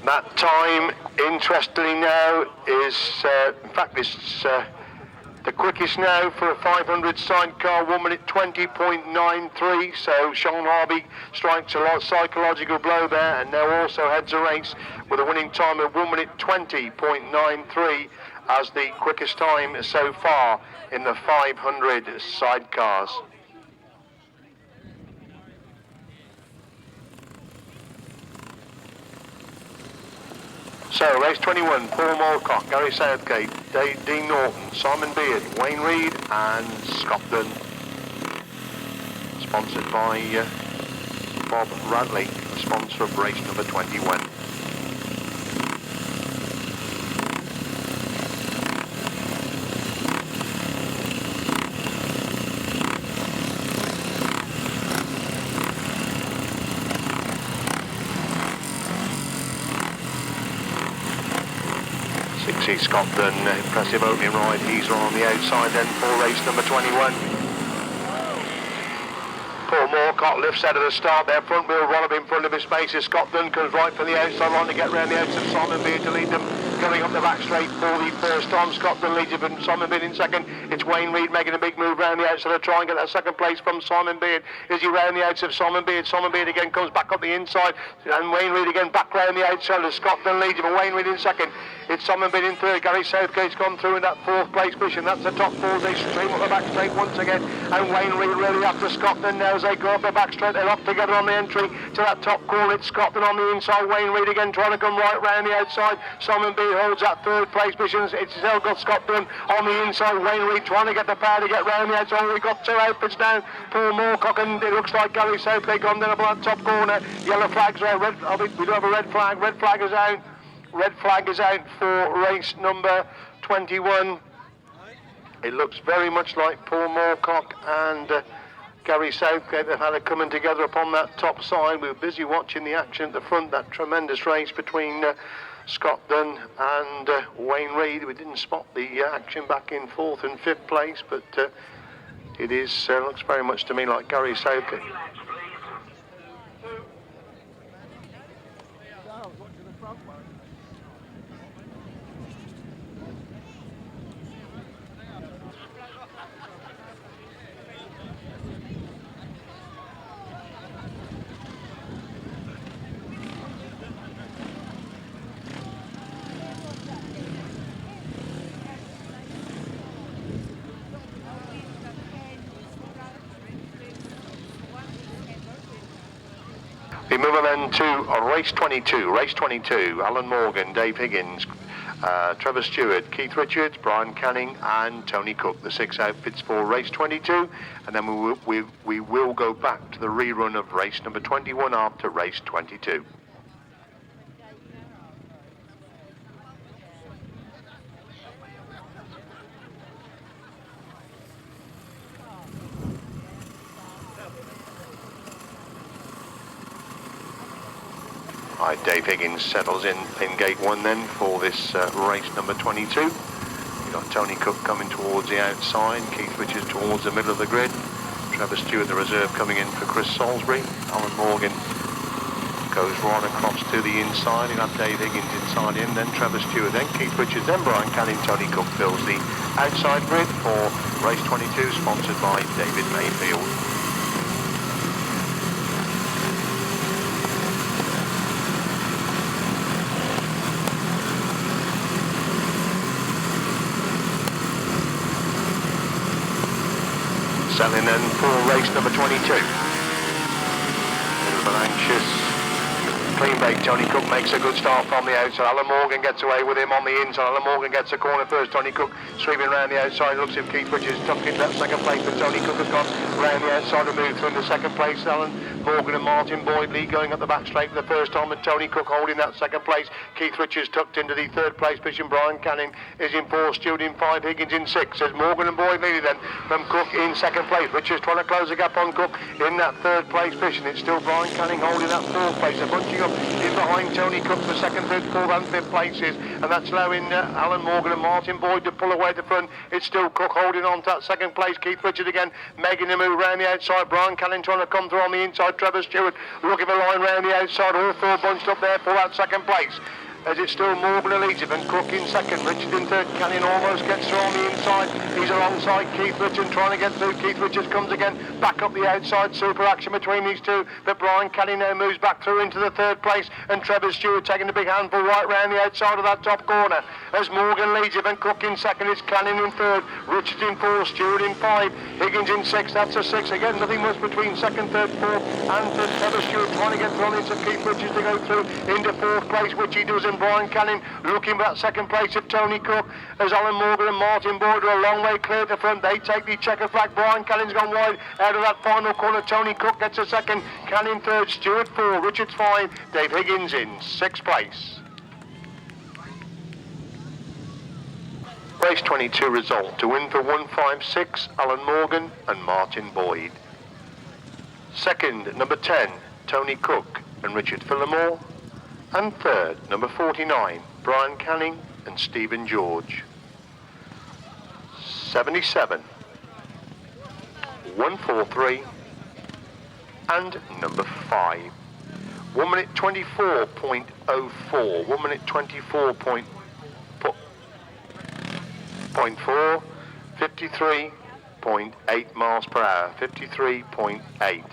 That time, interestingly now, is, in fact, it's the quickest now for a 500 sidecar, 1 minute 20.93. So Shaun Harvey strikes a lot of psychological blow there, and now also heads a race with a winning time of 1 minute 20.93 as the quickest time so far in the 500 sidecars. So, race 21, Paul Moorcock, Gary Southgate, Dean Norton, Simon Beard, Wayne Reid and Scotland. Sponsored by Bob Radley, the sponsor of race number 21. Scotland, impressive opening ride. He's on the outside then for race number 21. Paul Moorcock lifts out of the start there, front wheel roll up in front of his space as Scotland comes right from the outside line to get round the outside. Simon Beard to lead them, going up the back straight for the first time. Scotland leads it from Simon Beard in second. It's Wayne Reid making a big move round the outside to try and get that second place from Simon Beard. Is he round the outside of Simon Beard? Simon Beard again comes back up the inside, and Wayne Reid again back round the outside as Scotland leads it, but Wayne Reid in second. It's Simon Beard in third. Gary Southgate's gone through in that fourth place position. That's the top four. They stream up the back straight once again, and Wayne Reid really after Scotland now as they go up the back straight. They're locked together on the entry to that top corner. It's Scotland on the inside. Wayne Reid again trying to come right round the outside. Simon Beard holds that third place position. It's still got Scotland on the inside. Wayne Reid trying to get the power to get round the outside. We've got two outfits now. Paul Moorcock and it looks like Gary Southgate gone down up on that top corner. Yellow flags there. Red, we do have a red flag. Red flag is out. Red flag is out for race number 21. It looks very much like Paul Moorcock and Gary Southgate have had a coming together upon that top side. We were busy watching the action at the front, that tremendous race between Scotland and Wayne Reid. We didn't spot the action back in fourth and fifth place, but it is looks very much to me like Gary Southgate. We move on then to race 22. Race 22, Alan Morgan, Dave Higgins, Trevor Stewart, Keith Richards, Brian Canning and Tony Cook, the six outfits for race 22. And then we will go back to the rerun of race number 21 after race 22. Right, Dave Higgins settles in gate 1 then for this race number 22. We've got Tony Cook coming towards the outside, Keith Richards towards the middle of the grid, Trevor Stewart, the reserve, coming in for Chris Salisbury. Alan Morgan goes right across to the inside. He'll have Dave Higgins inside him, then Trevor Stewart, then Keith Richards, then Brian Canning. Tony Cook fills the outside grid for race 22, sponsored by David Mayfield. Settling then for race number 22. A little bit anxious. Clean break, Tony Cook makes a good start from the outside. Alan Morgan gets away with him on the inside. Alan Morgan gets a corner first. Tony Cook sweeping around the outside. Looks if Keith Richards tucked into that second place, but Tony Cook has gone round the outside and moved through in the second place. Alan Morgan and Martin Boyd Lee going up the back straight for the first time, and Tony Cook holding that second place. Keith Richards tucked into the third place position. Brian Canning is in 4, Stewart in 5, Higgins in 6. There's Morgan and Boyd Lee then from Cook in second place. Richards trying to close the gap on Cook in that third place position. It's still Brian Canning holding that fourth place. They're bunching up in behind Tony Cook for second, third, fourth and fifth places, and that's allowing Alan Morgan and Martin Boyd to pull away at the front. It's still Cook holding on to that second place. Keith Richards again making the move round the outside. Brian Canning trying to come through on the inside. Trevor Stewart looking for line round the outside. All four bunched up there for that second place. As it's still Morgan Elizabeth, Cook in second, Richard in third. Canyon almost gets through on the inside. He's alongside Keith Richards trying to get through. Keith Richards comes again back up the outside. Super action between these two. But Brian Canyon now moves back through into the third place, and Trevor Stewart taking the big handful right round the outside of that top corner. As Morgan leads it, and Cook in second, it's Canyon in third, Richards in fourth, Stewart in five, Higgins in six. That's a six again. Nothing much between second, third, fourth, and fifth. Trevor Stewart trying to get through into Keith Richards to go through into fourth place, which he does. In Brian Canyon looking for that second place of Tony Cook, as Alan Morgan and Martin Boyd are a long way clear at the front. They take the checker flag. Brian Cannon's gone wide out of that final corner. Tony Cook gets a second, Canyon third, Stewart four, Richards five, Dave Higgins in sixth place. Race 22 result: to win for 156, Alan Morgan and Martin Boyd. Second, number 10, Tony Cook and Richard Fillamore. And third, number 49, Brian Canning and Stephen George. 77, 143, and number 5. 1 minute 24.04, 1 minute 24.4, 53.8 miles per hour, 53.8.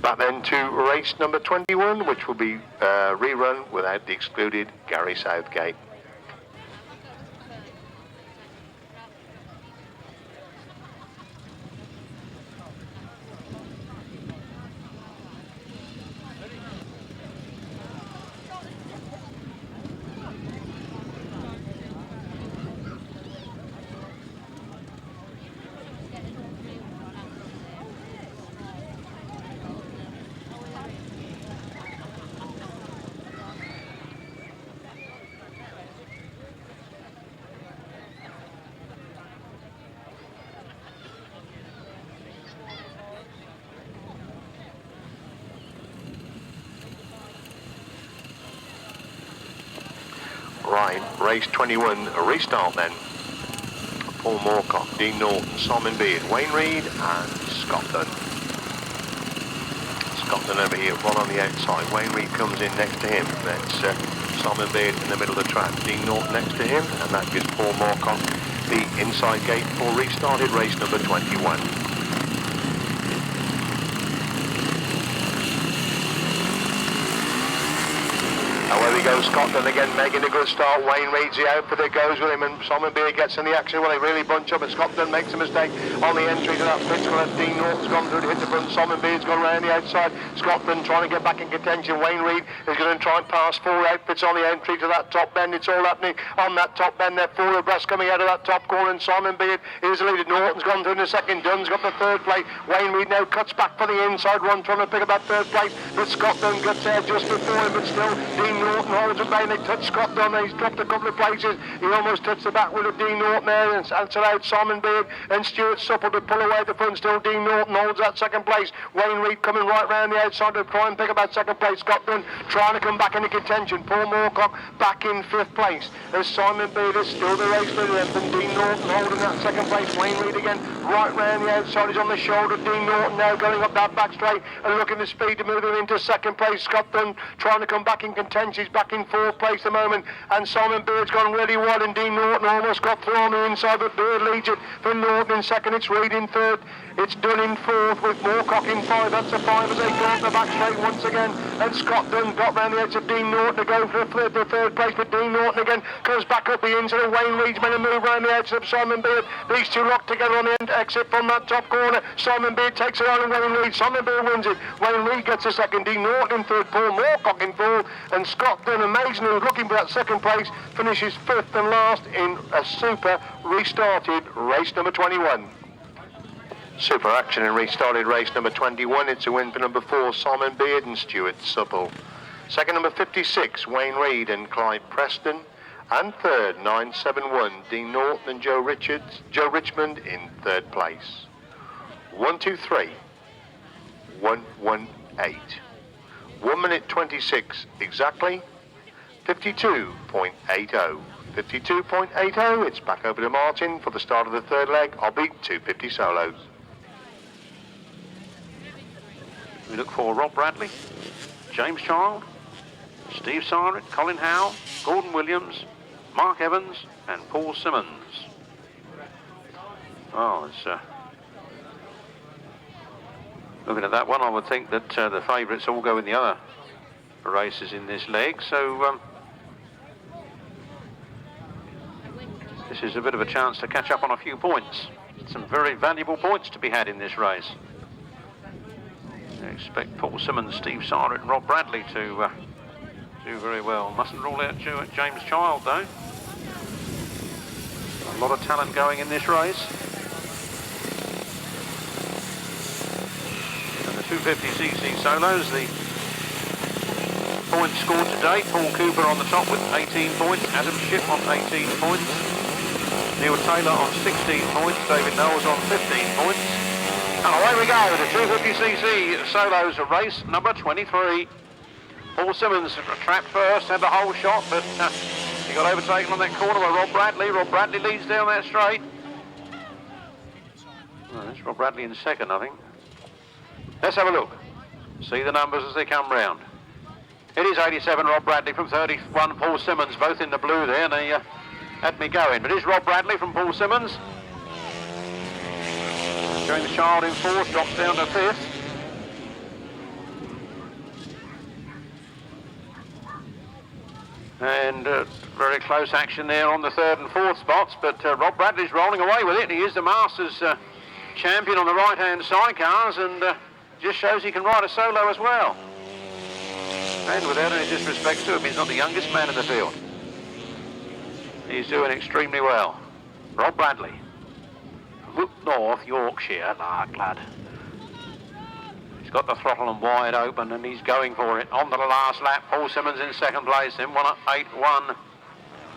Back then to race number 21, which will be rerun without the excluded Gary Southgate. Right, race 21, a restart then. Paul Moorcock, Dean Norton, Simon Beard, Wayne Reid and Scott Dunn. Scott Dunn over here, one on the outside. Wayne Reid comes in next to him. That's Simon Beard in the middle of the track. Dean Norton next to him, and that gives Paul Moorcock the inside gate for restarted race number 21. Away we go, Scotland again making a good start. Wayne Reid's the outfit that goes with him, and Simon Beard gets in the action. Well, they really bunch up, and Scotland makes a mistake on the entry to that pit. Dean Norton's gone through to hit the front. Simon Beard's gone around the outside. Scotland trying to get back in contention. Wayne Reid is going to try and pass four outfits on the entry to that top bend. It's all happening on that top bend there. Four abreast coming out of that top corner, and Simon Beard is the leader. Norton's gone through in the second. Dunn's got the third place. Wayne Reid now cuts back for the inside run, trying to pick up that third place, but Scotland gets there just before him, but still Dean Norton holds it back. They touch Scott Dunn. He's dropped a couple of places. He almost touched the back wheel of Dean Norton there, and it's allowed Simon Beard and Stuart Supple to pull away at the front. Still Dean Norton holds that second place. Wayne Reid coming right round the outside to try and pick up that second place. Scott Dunn trying to come back into contention. Paul Moorcock back in fifth place as Simon Beard is still the race leader, and Dean Norton holding that second place. Wayne Reid again right round the outside. He's on the shoulder. Dean Norton now going up that back straight and looking for speed to move him into second place. Scott Dunn trying to come back in contention. He's back in fourth place at the moment, and Simon Beard's gone really wide, and Dean Norton almost got through on the inside, but Beard leads it for Norton in second. It's Reid in third. It's Dunn in fourth with Moorcock in five. That's a five as they go up the back straight once again, and Scott Dunn got round the edge of Dean Norton to go for the third place, but Dean Norton again comes back up the inside, and Wayne Reid's made a move round the edge of Simon Beard. These two locked together on the end exit from that top corner. Simon Beard takes it on, and Wayne Reid. Simon Beard wins it. Wayne Reid gets a second. Dean Norton in third. Paul Moorcock in fourth, and Scott Dunn, amazingly looking for that second place, finishes fifth and last in a super restarted race number 21. Super action in restarted race number 21. It's a win for number 4, Simon Beard and Stuart Supple. Second, number 56, Wayne Reid and Clyde Preston. And third, 971, Dean Norton and Joe Richmond in third place. 1, 2, 3, 1, 1, 8. 1 minute 26 exactly. 52.80. 252.80. It's back over to Martin for the start of the third leg. I'll be 250 solos. We look for Rob Bradley, James Child, Steve Sarnett, Colin Howe, Gordon Williams, Mark Evans and Paul Simmons. Oh, it's looking at that one, I would think that the favourites all go in the other races in this leg, so this is a bit of a chance to catch up on a few points. Some very valuable points to be had in this race. I expect Paul Simmons, Steve Sarnett and Rob Bradley to do very well. Mustn't rule out James Child though. A lot of talent going in this race. And the 250cc solos, the points scored to date. Paul Cooper on the top with 18 points. Adam Shipp on 18 points. Neil Taylor on 16 points. David Knowles on 15 points. And away we go, the 250cc solos of race number 23. Paul Simmons trapped first, had the whole shot, but he got overtaken on that corner by Rob Bradley. Rob Bradley leads down that straight. Well, that's Rob Bradley in second, I think. Let's have a look. See the numbers as they come round. It is 87 Rob Bradley from 31 Paul Simmons, both in the blue there, and they had me going. But it is Rob Bradley from Paul Simmons. James Child in fourth, drops down to fifth. And very close action there on the third and fourth spots, but Rob Bradley's rolling away with it. He is the Masters champion on the right-hand sidecars, and just shows he can ride a solo as well. And without any disrespect to him, he's not the youngest man in the field. He's doing extremely well. Rob Bradley. Look North, Yorkshire, lark lad. He's got the throttle and wide open and he's going for it. On to the last lap, Paul Simmons in second place, then 1:08.1.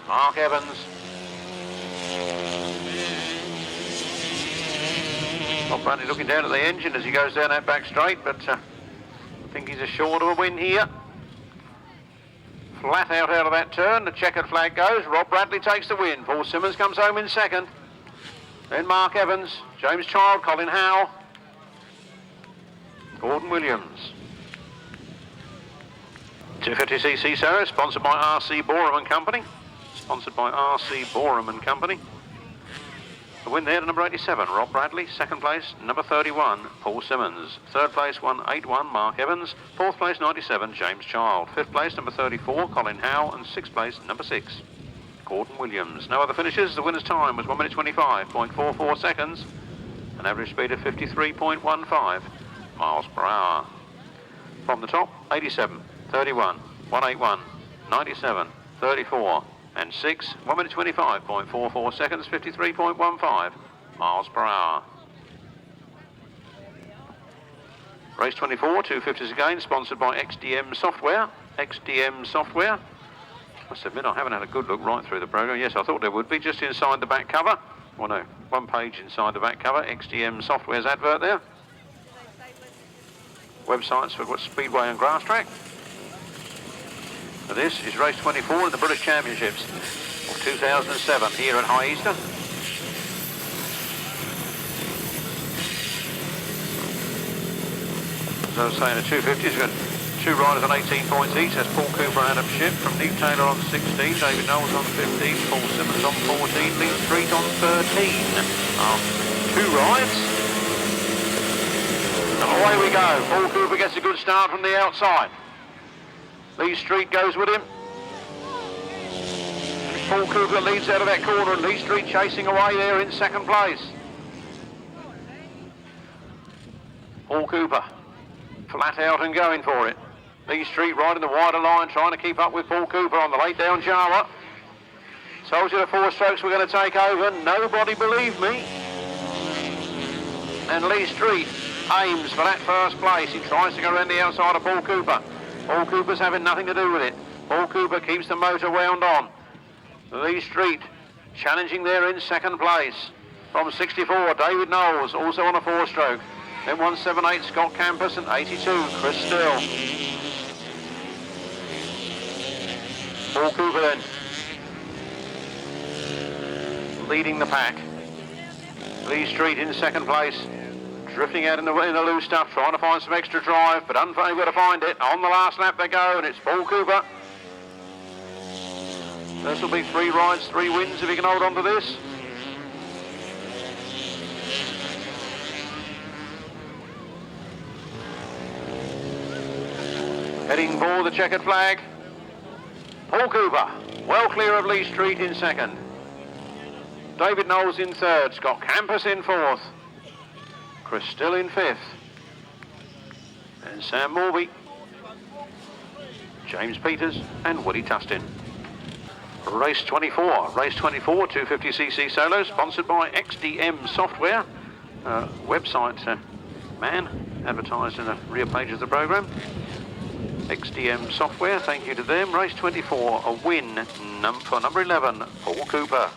Mark Evans. Rob Bradley looking down at the engine as he goes down that back straight, but I think he's assured of a win here. Flat out of that turn, the checkered flag goes. Rob Bradley takes the win. Paul Simmons comes home in second. Then Mark Evans, James Child, Colin Howe, Gordon Williams. 250cc Sarah, sponsored by RC Boreham and Company. Sponsored by RC Boreham and Company. The win there to number 87, Rob Bradley. Second place, number 31, Paul Simmons. Third place, 1:08.1, Mark Evans. Fourth place, 97, James Child. Fifth place, number 34, Colin Howe. And sixth place, number 6, Gordon Williams. No other finishes. The winner's time was 1 minute 25.44 seconds. An average speed of 53.15 miles per hour. From the top, 87, 31, 181, 97, 34, and 6, 1 minute 25.44 seconds, 53.15 miles per hour. Race 24, 250s again, sponsored by XDM Software. XDM Software. Must admit, I haven't had a good look right through the program. Yes, I thought there would be, just inside the back cover. Well, no, one page inside the back cover. XDM Software's advert there. Websites for Speedway and Grasstrack. And this is race 24 in the British Championships of 2007 here at High Easter. As I was saying, the 250s got two riders on 18 points each. That's Paul Cooper and Adam Shipp. From Neil Taylor on 16, David Knowles on 15, Paul Simmons on 14, Lee Street on 13. Two rides. And away we go. Paul Cooper gets a good start from the outside. Lee Street goes with him. Paul Cooper leads out of that corner and Lee Street chasing away there in second place. Paul Cooper flat out and going for it. Lee Street riding the wider line, trying to keep up with Paul Cooper on the late down Java. Told you the 4 strokes were going to take over. Nobody believed me. And Lee Street aims for that first place. He tries to go around the outside of Paul Cooper. Paul Cooper's having nothing to do with it. Paul Cooper keeps the motor wound on. Lee Street challenging there in second place. From 64, David Knowles, also on a 4-stroke. Then 178, Scott Campus, and 82, Chris Still. Paul Cooper then. leading the pack. Lee Street in second place. Drifting out in the loose stuff, trying to find some extra drive, but unable to find it. On the last lap they go, and it's Paul Cooper. This will be 3 rides, 3 wins if he can hold on to this. Heading for the checkered flag. Paul Cooper, well clear of Lee Street in second. David Knowles in third, Scott Campus in fourth. Chris Still in fifth. And Sam Morby, James Peters and Woody Tustin. Race 24, 250cc solo, sponsored by XDM Software, website man, advertised in the rear page of the programme. XDM Software, thank you to them. Race 24, a win for number 11, Paul Cooper.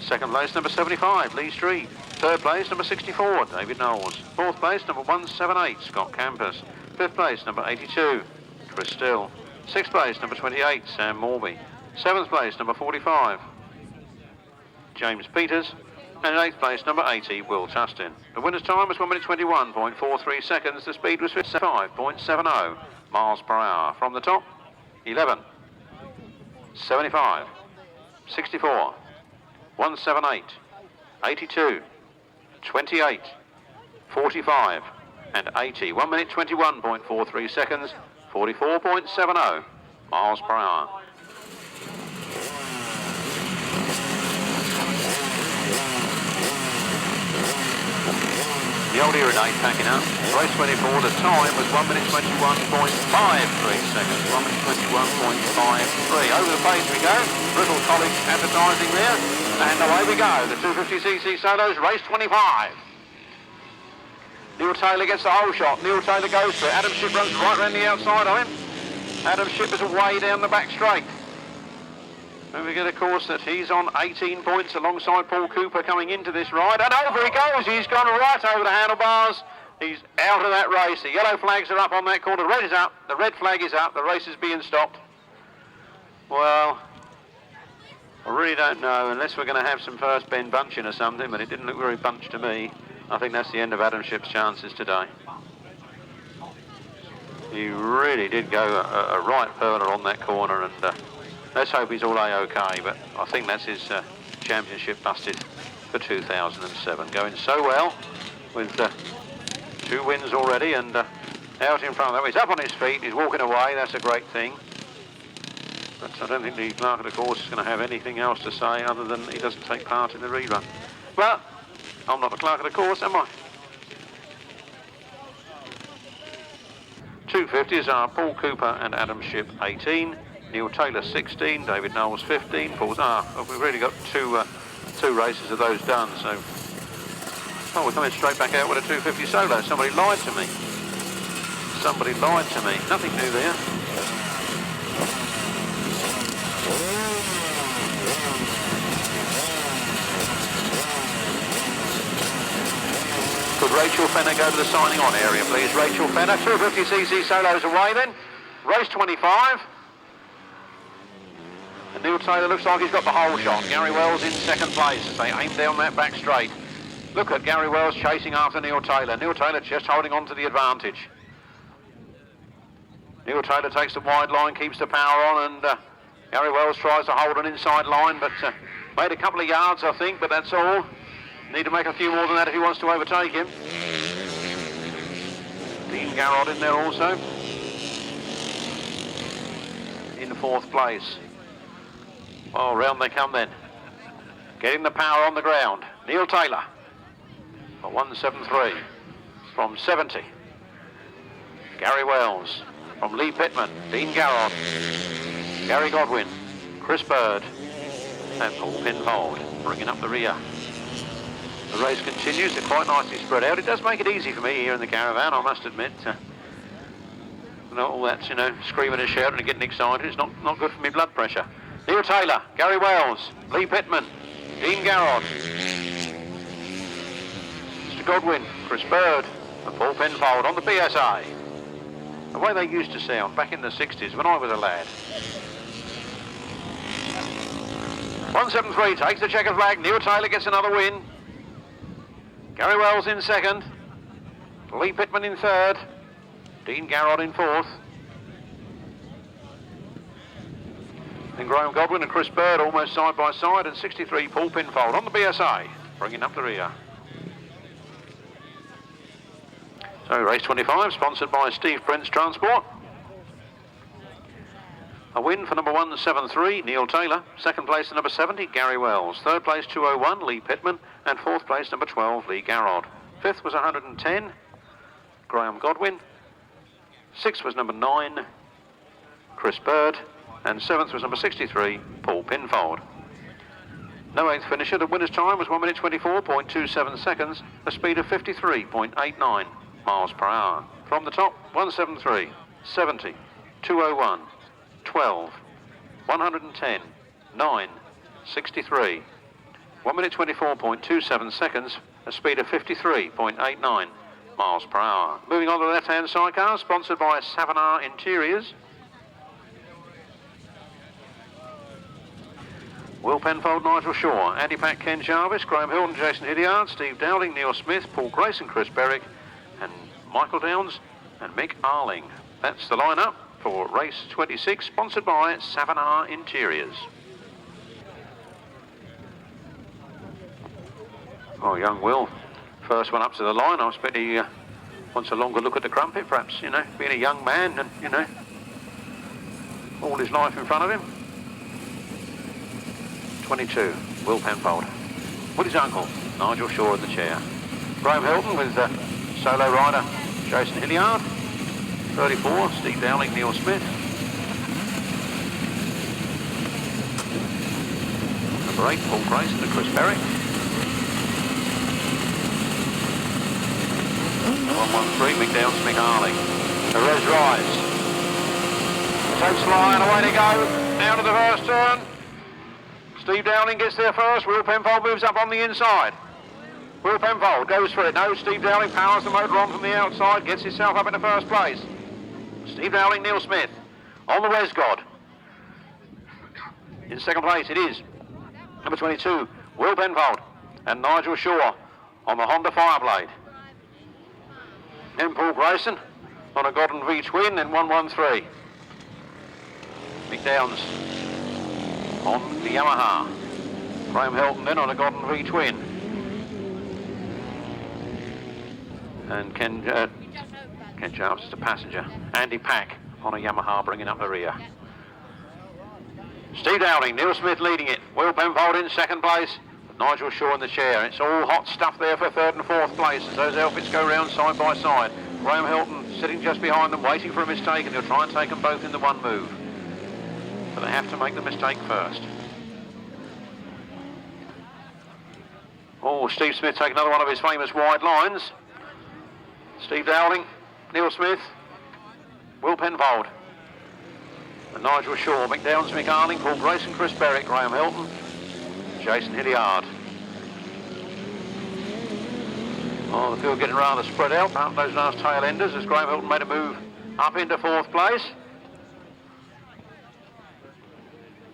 Second place, number 75, Lee Street. Third place, number 64, David Knowles. Fourth place, number 178, Scott Campus. Fifth place, number 82, Chris Still. Sixth place, number 28, Sam Morby. Seventh place, number 45, James Peters. And in eighth place, number 80, Will Tustin. The winner's time was 1 minute 21.43 seconds. The speed was 55.70 miles per hour. From the top, 11, 75, 64, 178, 82, 28, 45 and 80. 1 minute 21.43 seconds, 44.70 miles per hour. The old Iridate packing up. Race 24, the time was 1 minute 21.53 seconds. 1 minute 21.53. Over the pace we go. Bristol College advertising there. And away we go. The 250cc solos, race 25. Neil Taylor gets the whole shot. Neil Taylor goes for it. Adam Shipp runs right around the outside of him. Adam Shipp is away down the back straight. And we get, of course, that he's on 18 points alongside Paul Cooper coming into this ride. And over he goes. He's gone right over the handlebars. He's out of that race. The yellow flags are up on that corner. The red is up. The red flag is up. The race is being stopped. Well, I really don't know, unless we're going to have some first bend bunching or something, but it didn't look very bunched to me. I think that's the end of Adam Shipp's chances today. He really did go a right burner on that corner, and let's hope he's all A-OK, but I think that's his championship busted for 2007. Going so well with 2 wins already, and out in front of them. He's up on his feet, he's walking away, that's a great thing. But I don't think the clerk of the course is going to have anything else to say other than he doesn't take part in the rerun. But I'm not the clerk of the course, am I? 250s are Paul Cooper and Adam Shipp 18, Neil Taylor 16, David Knowles 15, we've really got two races of those done, so... Oh, we're coming straight back out with a 250 solo. Somebody lied to me. Somebody lied to me. Nothing new there. Could Rachel Fenner go to the signing on area, please? Rachel Fenner, 250cc solos away then. Race 25. And Neil Taylor looks like he's got the whole shot. Gary Wells in second place as they aim down that back straight. Look at Gary Wells chasing after Neil Taylor. Neil Taylor just holding on to the advantage. Neil Taylor takes the wide line, keeps the power on, and Gary Wells tries to hold an inside line, but made a couple of yards, I think, but that's all. Need to make a few more than that if he wants to overtake him. Dean Garrod in there also. In fourth place. Oh, round they come then. Getting the power on the ground. Neil Taylor for 173 from 70. Gary Wells from Lee Pittman, Dean Garrod, Gary Goodwin, Chris Bird and Paul Pinfold bringing up the rear. The race continues. They're quite nicely spread out. It does make it easy for me here in the caravan, I must admit. Not all that, screaming and shouting and getting excited. It's not good for my blood pressure. Neil Taylor, Gary Wells, Lee Pittman, Dean Garrod, Mr. Goodwin, Chris Bird and Paul Penfold on the PSA. The way they used to sound back in the 60s when I was a lad. 173 takes the checkered flag. Neil Taylor gets another win. Gary Wells in second. Lee Pittman in third. Dean Garrod in fourth. Then Graham Goodwin and Chris Bird almost side by side, and 63 Paul Pinfold on the BSA, bringing up the rear. So race 25, sponsored by Steve Prince Transport. A win for number 173, Neil Taylor. Second place to number 70, Gary Wells. Third place, 201, Lee Pittman. And fourth place, number 12, Lee Garrod. Fifth was 110, Graham Goodwin. Sixth was number 9, Chris Bird. And seventh was number 63, Paul Pinfold. No eighth finisher. The winner's time was 1 minute 24.27 seconds, a speed of 53.89 miles per hour. From the top, 173, 70, 201, 12, 110, 9, 63. 1 minute 24.27 seconds, a speed of 53.89 miles per hour. Moving on to the left-hand sidecar, sponsored by Savannah Interiors. Will Penfold, Nigel Shaw, Andy Pack, Ken Jarvis, Graham Hilton, Jason Hilliard, Steve Dowling, Neil Smith, Paul Grayson, Chris Berwick, and Michael Downs and Mick Arling. That's the lineup for race 26, sponsored by Savannah Interiors. Oh, young Will, first one up to the line. I expect he wants a longer look at the crumpet, perhaps, you know, being a young man and, you know, all his life in front of him. 22, Will Penfold. With his uncle, Nigel Shaw in the chair. Graham Hilton with solo rider Jason Hilliard. 34, Steve Dowling, Neil Smith. Number 8, Paul Grayson and Chris Berwick. 113, Mick Downs, Mick Arling. The Res Rise. Takes the line, away they go. Down to the first turn. Steve Dowling gets there first. Will Penfold moves up on the inside. Will Penfold goes for it. No, Steve Dowling powers the motor on from the outside, gets himself up in the first place. Steve Dowling, Neil Smith on the Res God. In second place it is number 22, Will Penfold and Nigel Shaw on the Honda Fireblade. Then Paul Grayson on a Goodwin V-twin and 113. Mick Downs on the Yamaha. Graham Hilton then on a Goodwin V-twin. And Ken Jarvis is the passenger. Andy Pack on a Yamaha bringing up the rear. Steve Dowling, Neil Smith leading it. Will Penfold in second place. Nigel Shaw in the chair. It's all hot stuff there for third and fourth place as those outfits go round side by side. Graham Hilton sitting just behind them, waiting for a mistake, and he'll try and take them both in the one move. But they have to make the mistake first. Oh, Steve Smith taking another one of his famous wide lines. Steve Dowling, Neil Smith, Will Penfold, and Nigel Shaw, Mick Downs, Mick Arling, Paul Grayson, Chris Berwick, Graham Hilton, Jason Hilliard. Oh, the field getting rather spread out, aren't those last tail enders, as Graham Hilton made a move up into fourth place.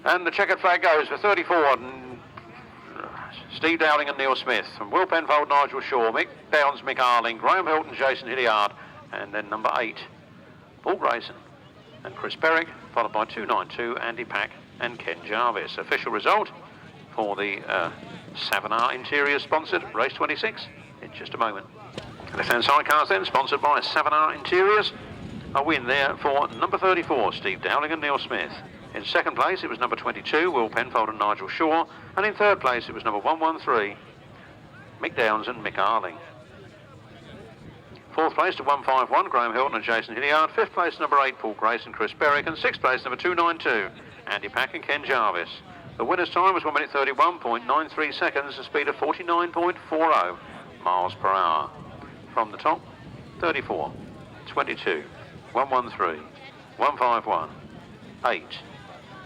And the checkered flag goes for 34. Steve Dowling and Neil Smith, from Will Penfold, Nigel Shaw, Mick Downs, Mick Arling, Graham Hilton, Jason Hilliard, and then number 8, Paul Grayson and Chris Berwick, followed by 292, Andy Pack and Ken Jarvis. Official result for the Savannah Interiors sponsored race 26 in just a moment. Left-hand sidecars then, sponsored by Savannah Interiors. A win there for number 34, Steve Dowling and Neil Smith. In second place, it was number 22, Will Penfold and Nigel Shaw. And in third place, it was number 113, Mick Downs and Mick Arling. Fourth place to 151, Graham Hilton and Jason Hilliard. Fifth place, number 8, Paul Grayson, Chris Berwick. And sixth place, number 292, Andy Pack and Ken Jarvis. The winner's time was 1 minute 31.93 seconds, a speed of 49.40 miles per hour. From the top, 34, 22, 113, 151, 8,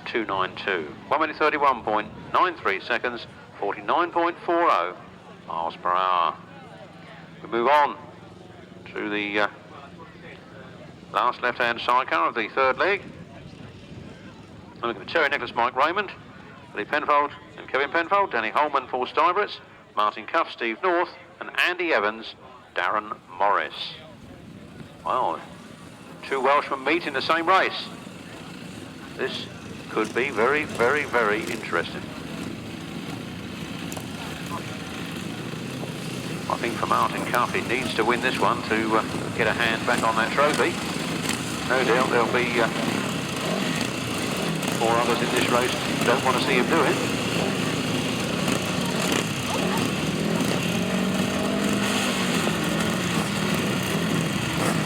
292. 1 minute 31.93 seconds, 49.40 miles per hour. We move on to the last left-hand sidecar of the third leg. Looking at Terry Nicholas, Mike Raymond, Billy Penfold and Kevin Penfold, Danny Holman, Paul Stuybrits, Martin Cuff, Steve North, and Andy Evans, Darren Morris. Well, two Welshmen meet in the same race. This could be very, very, very interesting. I think for Martin Cuff, he needs to win this one to get a hand back on that trophy. No doubt there'll be 4 others in this race who don't want to see him do it.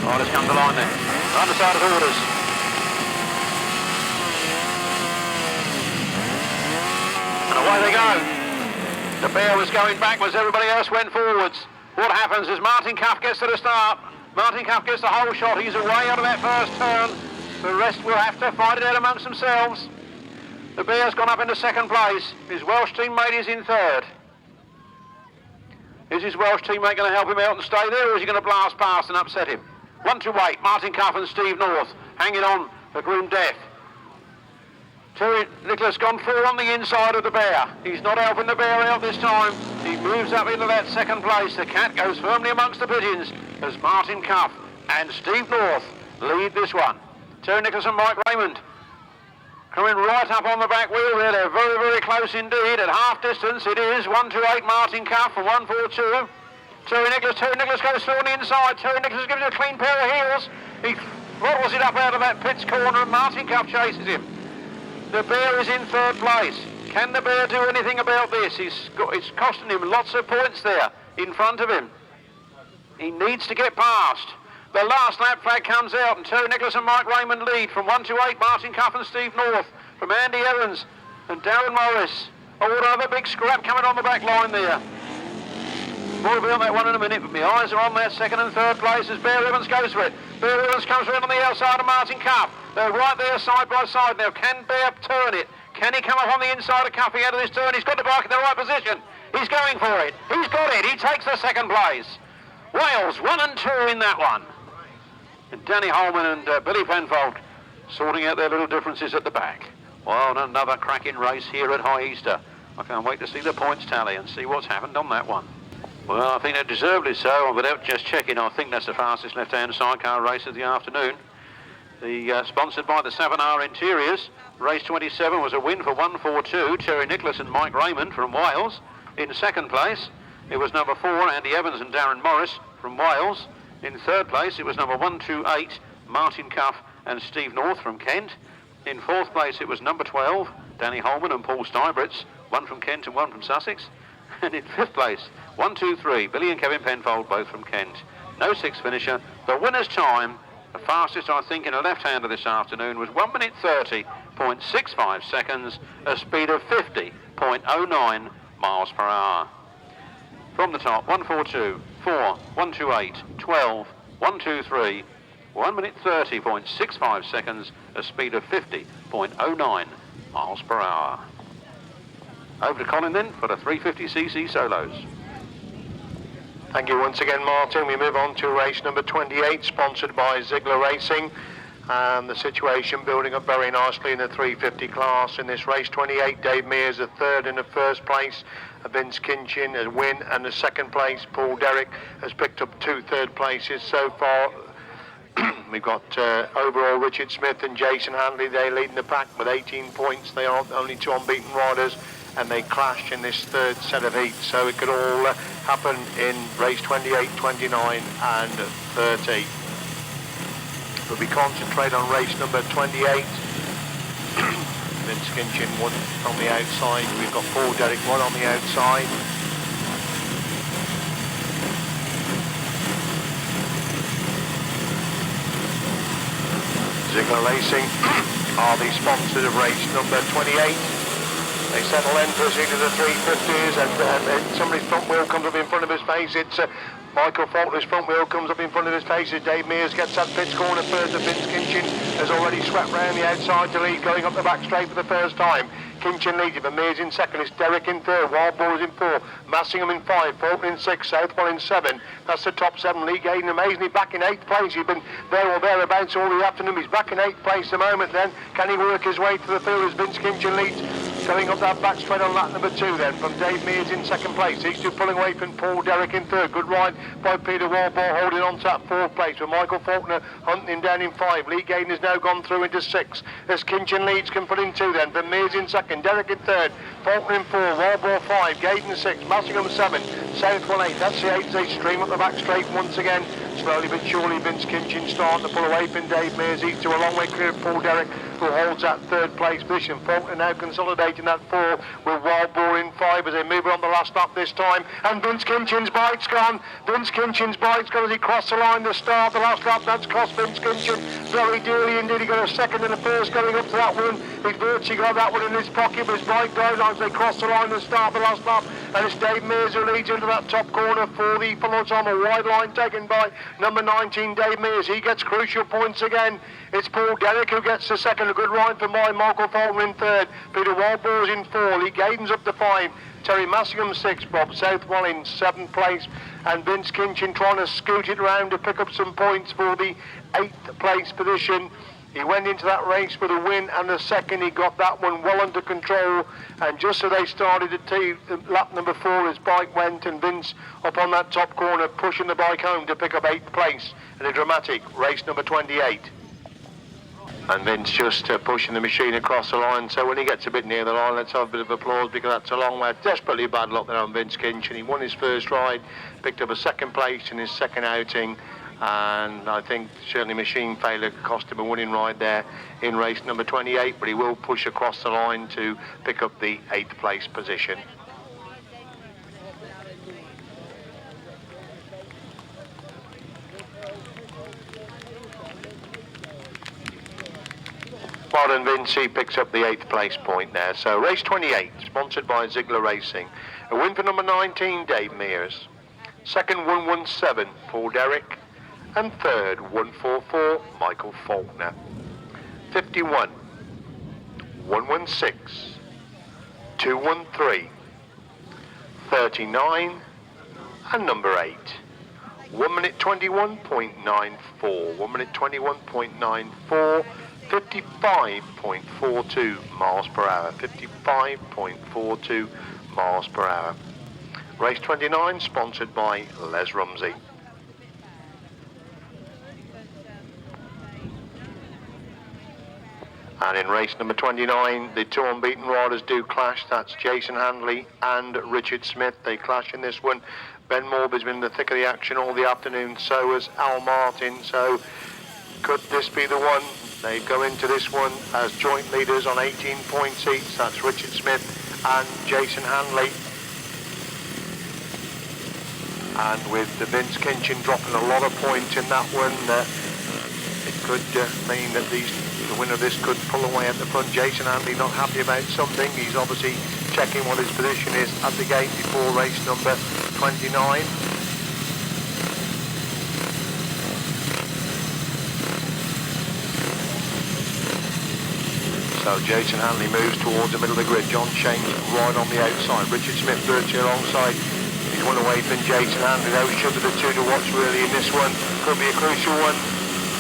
Right, let's come to line then. Underside of orders. And away they go. The bear was going backwards, everybody else went forwards. What happens is Martin Cuff gets to the start. Martin Cuff gets the whole shot. He's away out of that first turn. The rest will have to fight it out amongst themselves. The bear's gone up into second place. His Welsh teammate is in third. Is his Welsh teammate going to help him out and stay there, or is he going to blast past and upset him? 1 to 8, Martin Cuff and Steve North hanging on for grim death. Terry Nicholas gone full on the inside of the bear. He's not helping the bear out this time. He moves up into that second place. The cat goes firmly amongst the pigeons as Martin Cuff and Steve North lead this one. Terry Nicholas and Mike Raymond coming right up on the back wheel there. They're very, very close indeed. At half distance it is 1 to 8 Martin Cuff and 1 4 2. Terry Nicholas goes through on the inside. Terry Nicholas gives it a clean pair of heels. He throttles it up out of that pit's corner and Martin Cuff chases him. The bear is in third place. Can the bear do anything about this? It's costing him lots of points there in front of him. He needs to get past. The last lap flag comes out and Terry Nicholas and Mike Raymond lead from 1 to 8, Martin Cuff and Steve North, from Andy Evans and Darren Morris. Oh, another big scrap coming on the back line there. More will be on that one in a minute, but my eyes are on that second and third place as Bear Evans goes for it. Bear Evans comes around on the outside of Martin Cuff. They're right there side by side now. Can Bear turn it? Can he come up on the inside of Cuffy out of this turn? He's got the bike in the right position. He's going for it. He's got it. He takes the second place. Wales 1 and 2 in that one. And Danny Holman and Billy Penfold sorting out their little differences at the back. Well, another cracking race here at High Easter. I can't wait to see the points tally and see what's happened on that one. Well, I think they're deservedly so. Without just checking, I think that's the fastest left-hand sidecar race of the afternoon. Sponsored by the 7R Interiors. Race 27 was a win for 142, Terry Nicholas and Mike Raymond from Wales. In second place, it was number 4, Andy Evans and Darren Morris from Wales. In third place, it was number 128, Martin Cuff and Steve North from Kent. In fourth place, it was number 12, Danny Holman and Paul Stuybrits, one from Kent and one from Sussex. And in fifth place, 1, 2, 3, Billy and Kevin Penfold, both from Kent. No sixth finisher. The winner's time, the fastest I think in a left-hander this afternoon, was 1 minute 30.65 seconds, a speed of 50.09 miles per hour. From the top, 142, 4, 128, 12, 123, 1 minute 30.65 seconds, a speed of 50.09 miles per hour. Over to Colin then for the 350cc solos. Thank you once again, Martin. We move on to race number 28, sponsored by Ziegler Racing. And the situation building up very nicely in the 350 class. In this race 28, Dave Mears a third in the first place. Vince Kinchin a win, and the second place, Paul Derrick, has picked up 2 third places so far. We've got overall Richard Smith and Jason Handley. They leading the pack with 18 points. They are only 2 unbeaten riders, and they clash in this third set of heats. So it could all happen in race 28, 29 and 30. But we concentrate on race number 28. Vince Kinchin one on the outside. We've got Paul Derrick one on the outside. Ziegler Racing are the sponsors of race number 28. They settle enters into the 350s and somebody's front wheel comes up in front of his face. It's Michael Faulkner's front wheel comes up in front of his face as Dave Mears gets that pitch corner first. Vince Kinchin has already swept round the outside to lead, going up the back straight for the first time. Kinchin leads it, but Mears in second. It's Derrick in third, Wild Boars in 4, Massingham in 5, Faulkner in 6, Southwell in 7. That's the top 7. Lee Gaden amazingly back in 8th place. He's been there or thereabouts all the afternoon. He's back in 8th place at the moment then. Can he work his way to the field as Vince Kinchin leads Going up that back straight on lap number 2 then, from Dave Mears in second place. These two pulling away from Paul Derrick in third. Good ride by Peter Walball holding on to that 4th place, with Michael Faulkner hunting him down in 5. Lee Gaden has now gone through into 6. As Kinchin leads can put in 2 then, from Mears in second, Derrick in third, Faulkner in 4, Walball 5, Gaden 6, Massingham 7, Southwell 8. That's the 8 as they stream up the back straight once again. Slowly but surely Vince Kinchin starting to pull away from Dave Mears. These two a long way clear of Paul Derrick, who holds that 3rd place position. Faulkner now consolidating that 4 with Wildboar in 5 as they move on the last lap this time. And Vince Kinchin's bike's gone. Vince Kinchin's bike's gone as he crossed the line to start the last lap. That's cost Vince Kinchin very dearly indeed. He got a 2nd and a 1st going up to that one. He's virtually got that one in his pocket, but his bike died as they cross the line to start the last lap. And it's Dave Mears who leads into that top corner for the Fuller's on a wide line taken by number 19, Dave Mears. He gets crucial points again. It's Paul Derrick who gets the 2nd. A good ride for Michael Faulkner in 3rd. Peter Walbore's in 4. Lee Gaden's up to 5. Terry Massingham 6. Bob Southwell in 7th place. And Vince Kinchin trying to scoot it around to pick up some points for the 8th place position. He went into that race for the win and the 2nd. He got that one well under control. And just as they started at lap number 4, his bike went, and Vince up on that top corner pushing the bike home to pick up 8th place in a dramatic race number 28. And Vince just pushing the machine across the line. So when he gets a bit near the line, let's have a bit of applause, because that's a long way. Desperately bad luck there on Vince Kinchin. He won his first ride, picked up a 2nd place in his 2nd outing. And I think certainly machine failure cost him a winning ride there in race number 28, but he will push across the line to pick up the 8th place position. Well done, Vince. He picks up the 8th place point there. So race 28, sponsored by Ziegler Racing. A win for number 19, Dave Mears. 2nd, 117, Paul Derrick. And 3rd, 144, Michael Faulkner. 51, 116, 213, 39, and number 8. 1 minute 21.94, 1 minute 21.94, 55.42 miles per hour, 55.42 miles per hour. Race 29, sponsored by Les Rumsey. And in race number 29, the 2 unbeaten riders do clash. That's Jason Handley and Richard Smith. They clash in this one. Ben Morby's been in the thick of the action all the afternoon, so has Al Martin. So could this be the one? They go into this one as joint leaders on 18 points each. That's Richard Smith and Jason Handley. And with Vince Kinchin dropping a lot of points in that one, it could mean that the winner of this could pull away at the front. Jason Handley not happy about something. He's obviously checking what his position is at the gate before race number 29. So Jason Handley moves towards the middle of the grid. John Shane's right on the outside. Richard Smith virtually alongside. He's one away from Jason Handley. Those should be the 2 to watch really in this one. Could be a crucial one.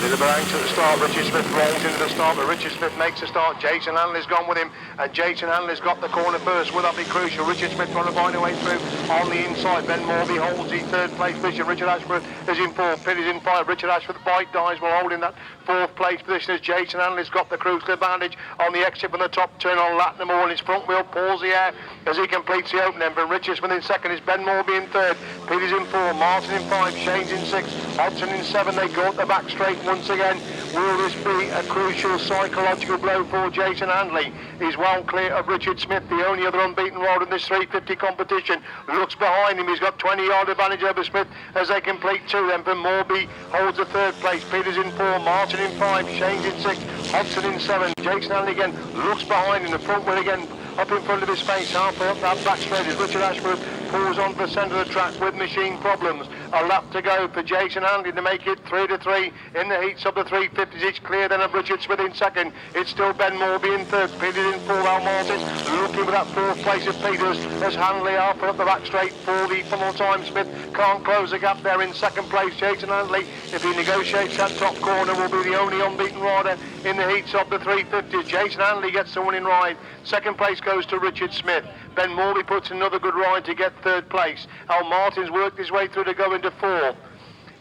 Little bit anxious at the start. Richard Smith rolls into the start, but Richard Smith makes the start. Jason Handley's gone with him, and Jason Handley's got the corner first. Will that be crucial? Richard Smith trying to find a way through on the inside. Ben Morby holds the 3rd place position. Richard Ashford is in 4th. Pitt is in 5. Richard Ashford, the bike dies while holding that 4th place position as Jason Handley's got the crucial advantage on the exit from the top turn on lap number 1. His front wheel pulls the air as he completes the opening. But Richard Smith in 2nd is Ben Morby in 3rd. Peter's in 4. Martin in 5. Shane's in 6. Hodgson in 7. They go up the back straight once again. Will this be a crucial psychological blow for Jason Handley? He's well clear of Richard Smith, the only other unbeaten rider in this 350 competition. Looks behind him. He's got 20-yard advantage over Smith as they complete 2. Then for Morby holds the 3rd place. Peters in 4. Martin in 5. Shane's in 6. Hodgson in 7. Jason Handley again looks behind him. The front wheel again up in front of his face, halfway up that back straight as Richard Ashford pulls on for the centre of the track with machine problems. A lap to go for Jason Handley to make it 3-3 in the heats of the 350s. It's clear then of Richard Smith in second. It's still Ben Morby in third. Peters in fourth. Al Martin looking for that fourth place of Peters as Handley are put up the back straight for the funnel time. Smith can't close the gap there in second place. Jason Handley, if he negotiates that top corner, will be the only unbeaten rider in the heats of the 350s. Jason Handley gets the winning ride. Second place goes to Richard Smith. Ben Morley puts another good ride to get third place. Al Martin's worked his way through to go into fourth.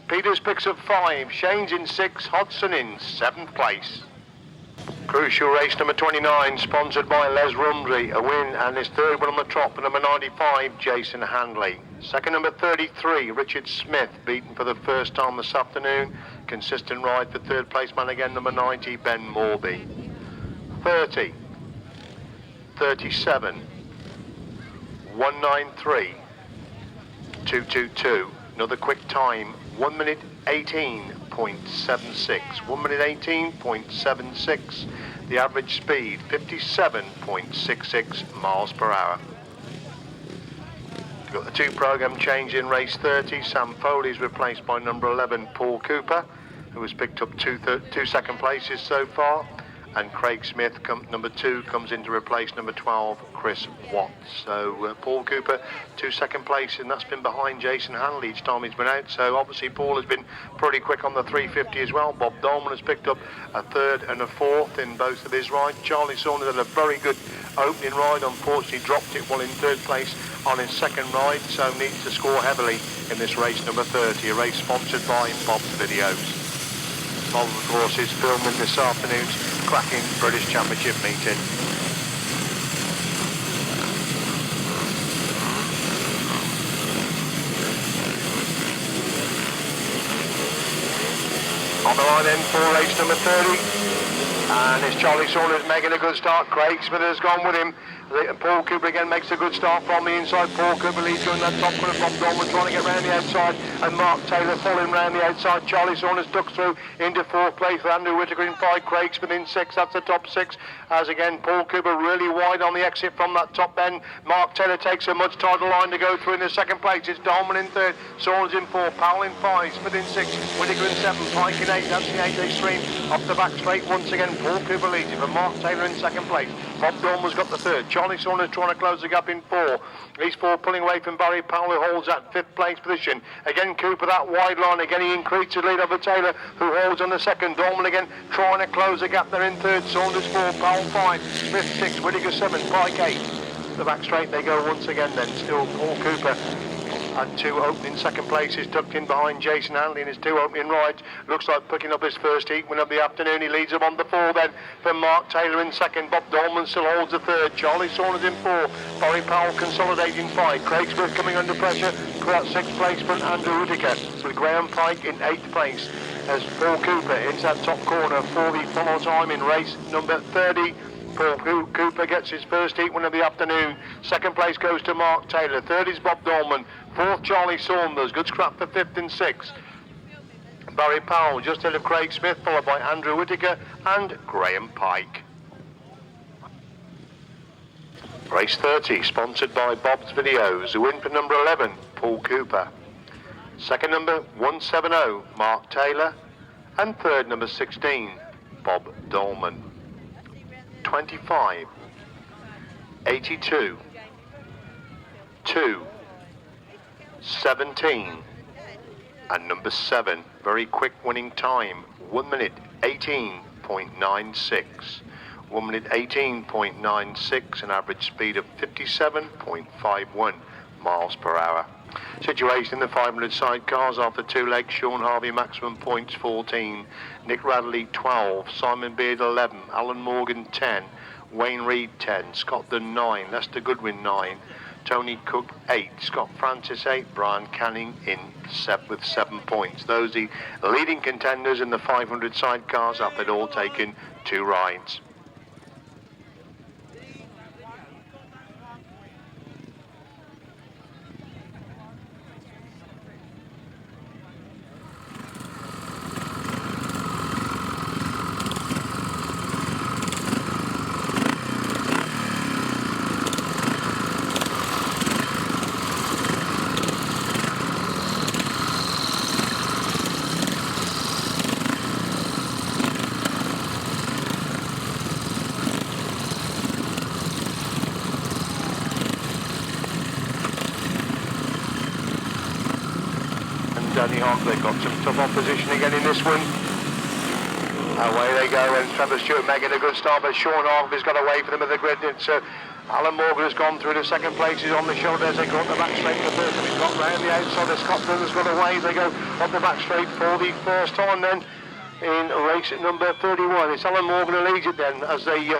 Peters picks up 5. Shane's in 6. Hodson in 7th place. Crucial race number 29, sponsored by Les Rumsey. A win and his third one on the trot for number 95, Jason Handley. Second, number 33, Richard Smith, beaten for the first time this afternoon. Consistent ride for third place man again, number 90, Ben Morby. 30, 37, 193, 222. Another quick time, 1 minute 18.76. 1 minute 18.76. The average speed, 57.66 miles per hour. We've got the 2 program change in race 30. Sam Foley's replaced by number 11, Paul Cooper, who has picked up two second places so far. And Craig Smith, number 2, comes in to replace number 12, Chris Watts. So Paul Cooper, 2 second place, and that's been behind Jason Handley each time he's been out. So obviously Paul has been pretty quick on the 350 as well. Bob Dolman has picked up a 3rd and a 4th in both of his rides. Charlie Saunders had a very good opening ride, unfortunately dropped it while in 3rd place on his second ride, so needs to score heavily in this race number 30, a race sponsored by Bob's Videos. Bob, of course, is filming this afternoon's cracking British Championship meeting. On the line then for race number 30, and it's Charlie Saunders making a good start. Craig Smith has gone with him. Paul Cooper again makes a good start from the inside. Paul Cooper leads on that top corner. Bob Dolman trying to get round the outside, and Mark Taylor following round the outside. Charlie Saunders ducks through into 4th place with Andrew Whittaker in 5. Craig Smith in 6. That's the top 6. As again, Paul Cooper really wide on the exit from that top end. Mark Taylor takes a much tighter line to go through in the 2nd place. It's Dolman in 3rd. Saunders in 4. Powell in 5. Smith in 6. Whittaker in 7. Pike in 8. That's the 8 extreme. Off the back straight once again. Paul Cooper leads it, but Mark Taylor in 2nd place. Bob Dolman's got the 3rd. Charlie Saunders trying to close the gap in 4. He's 4 pulling away from Barry Powell, who holds that 5th place position. Again Cooper that wide line. Again he increases the lead over Taylor, who holds on the 2nd. Dolman again trying to close the gap there in 3rd. Saunders 4, Powell 5, Smith 6, Whittaker 7, Pike 8. The back straight they go once again then. Still Paul Cooper had 2 opening 2nd places tucked in behind Jason Handley in his 2 opening rides. Looks like picking up his first heat win of the afternoon. He leads them on the 4 then for Mark Taylor in 2nd. Bob Dolman still holds the 3rd. Charlie Saunders in 4. Barry Powell consolidating 5. Craig Smith coming under pressure for that 6th place from Andrew Whittaker, with Graham Pike in 8th place as Paul Cooper into that top corner for the follow time in race number 30. Paul Cooper gets his first heat win of the afternoon. 2nd place goes to Mark Taylor. 3rd is Bob Dolman. 4th, Charlie Saunders. Good scrap for 5th and 6th. Barry Powell just ahead of Craig Smith, followed by Andrew Whittaker and Graham Pike. Race 30, sponsored by Bob's Videos. The win for number 11, Paul Cooper. 2nd number 170, Mark Taylor. And 3rd number 16, Bob Dolman. 25, 82, 2, 17, and number 7, very quick winning time, 1 minute 18.96. 1 minute 18.96, an average speed of 57.51 miles per hour. Situation in the 500 sidecars after 2 legs: Shaun Harvey maximum points 14, Nick Radley 12, Simon Beard 11, Alan Morgan 10, Wayne Reed 10, Scott Dunn 9, Lester Goodwin 9, Tony Cook 8, Scott Francis 8, Brian Canning in with 7 points. Those are the leading contenders in the 500 sidecars after they'd all taken 2 rides. Danny Hogg. They've got some tough opposition again in this one. Away they go, and Trevor Stewart making a good start, but Shaun Harvey's got away for them at the grid. It's Alan Morgan has gone through the second place. He's on the shoulder as they go up the back straight for the first time. He's got round the outside of Scotland, has got away. They go up the back straight for the first time then in race number 31. It's Alan Morgan who leads it then as they...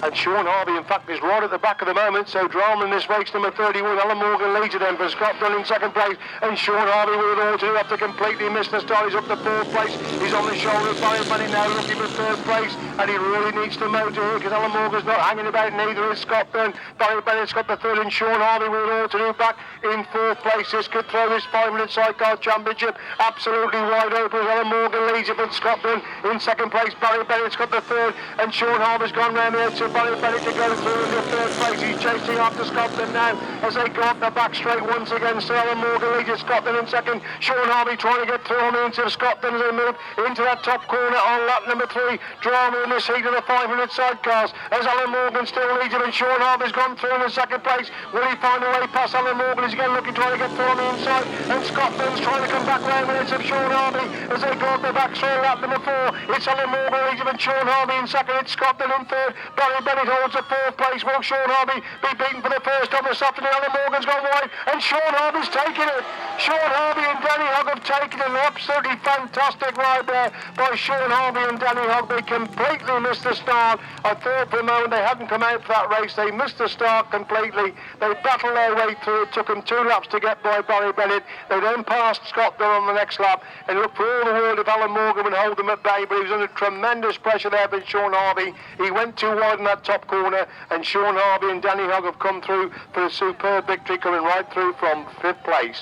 and Shaun Harvey, in fact, is right at the back at the moment, so drama in this race number 31. Alan Morgan leads it then for Scotland in second place, and Shaun Harvey with all two have to completely miss the start. He's up to fourth place. He's on the shoulder of Barry Bennett now looking for third place, and he really needs to motor here because Alan Morgan's not hanging about, neither is Scotland. Barry Bennett's got the third, and Shaun Harvey with all to do back in fourth place. This could throw this 5-minute sidecar championship absolutely wide open. Alan Morgan leads it for Scotland in second place. Barry Bennett's got the third, and Shaun Harvey's gone round the outside. Barry Bennett to go through in the third place. He's chasing after Scotland now as they go up the back straight once again. So Alan Morgan leads Scotland in second. Shaun Harvey trying to get through on into Scotland as they move into that top corner on lap number 3. Drama in this heat of the 500 sidecars as Alan Morgan still leads it, and Shaun Harvey's gone through in the second place. Will he find a way past Alan Morgan? He's again looking, trying to get through on the inside, and Scotland's trying to come back round minutes of Shaun Harvey as they go up the back straight lap number 4. It's Alan Morgan leads it, and Shaun Harvey in second. It's Scotland in third. Barry Bennett holds a fourth place. Will Shaun Harvey be beaten for the first time this afternoon? Alan Morgan's gone wide, and Shaun Harvey's taken it. Shaun Harvey and Danny Hogg have taken an absolutely fantastic ride there by Shaun Harvey and Danny Hogg. They completely missed the start. I thought for a moment they hadn't come out for that race. They missed the start completely. They battled their way through. It took them 2 laps to get by Barry Bennett. They then passed Scotland on the next lap, and looked for all the world if Alan Morgan would hold them at bay, but he was under tremendous pressure there from Shaun Harvey. He went too wide in that top corner, and Shaun Harvey and Danny Hogg have come through for a superb victory, coming right through from 5th place.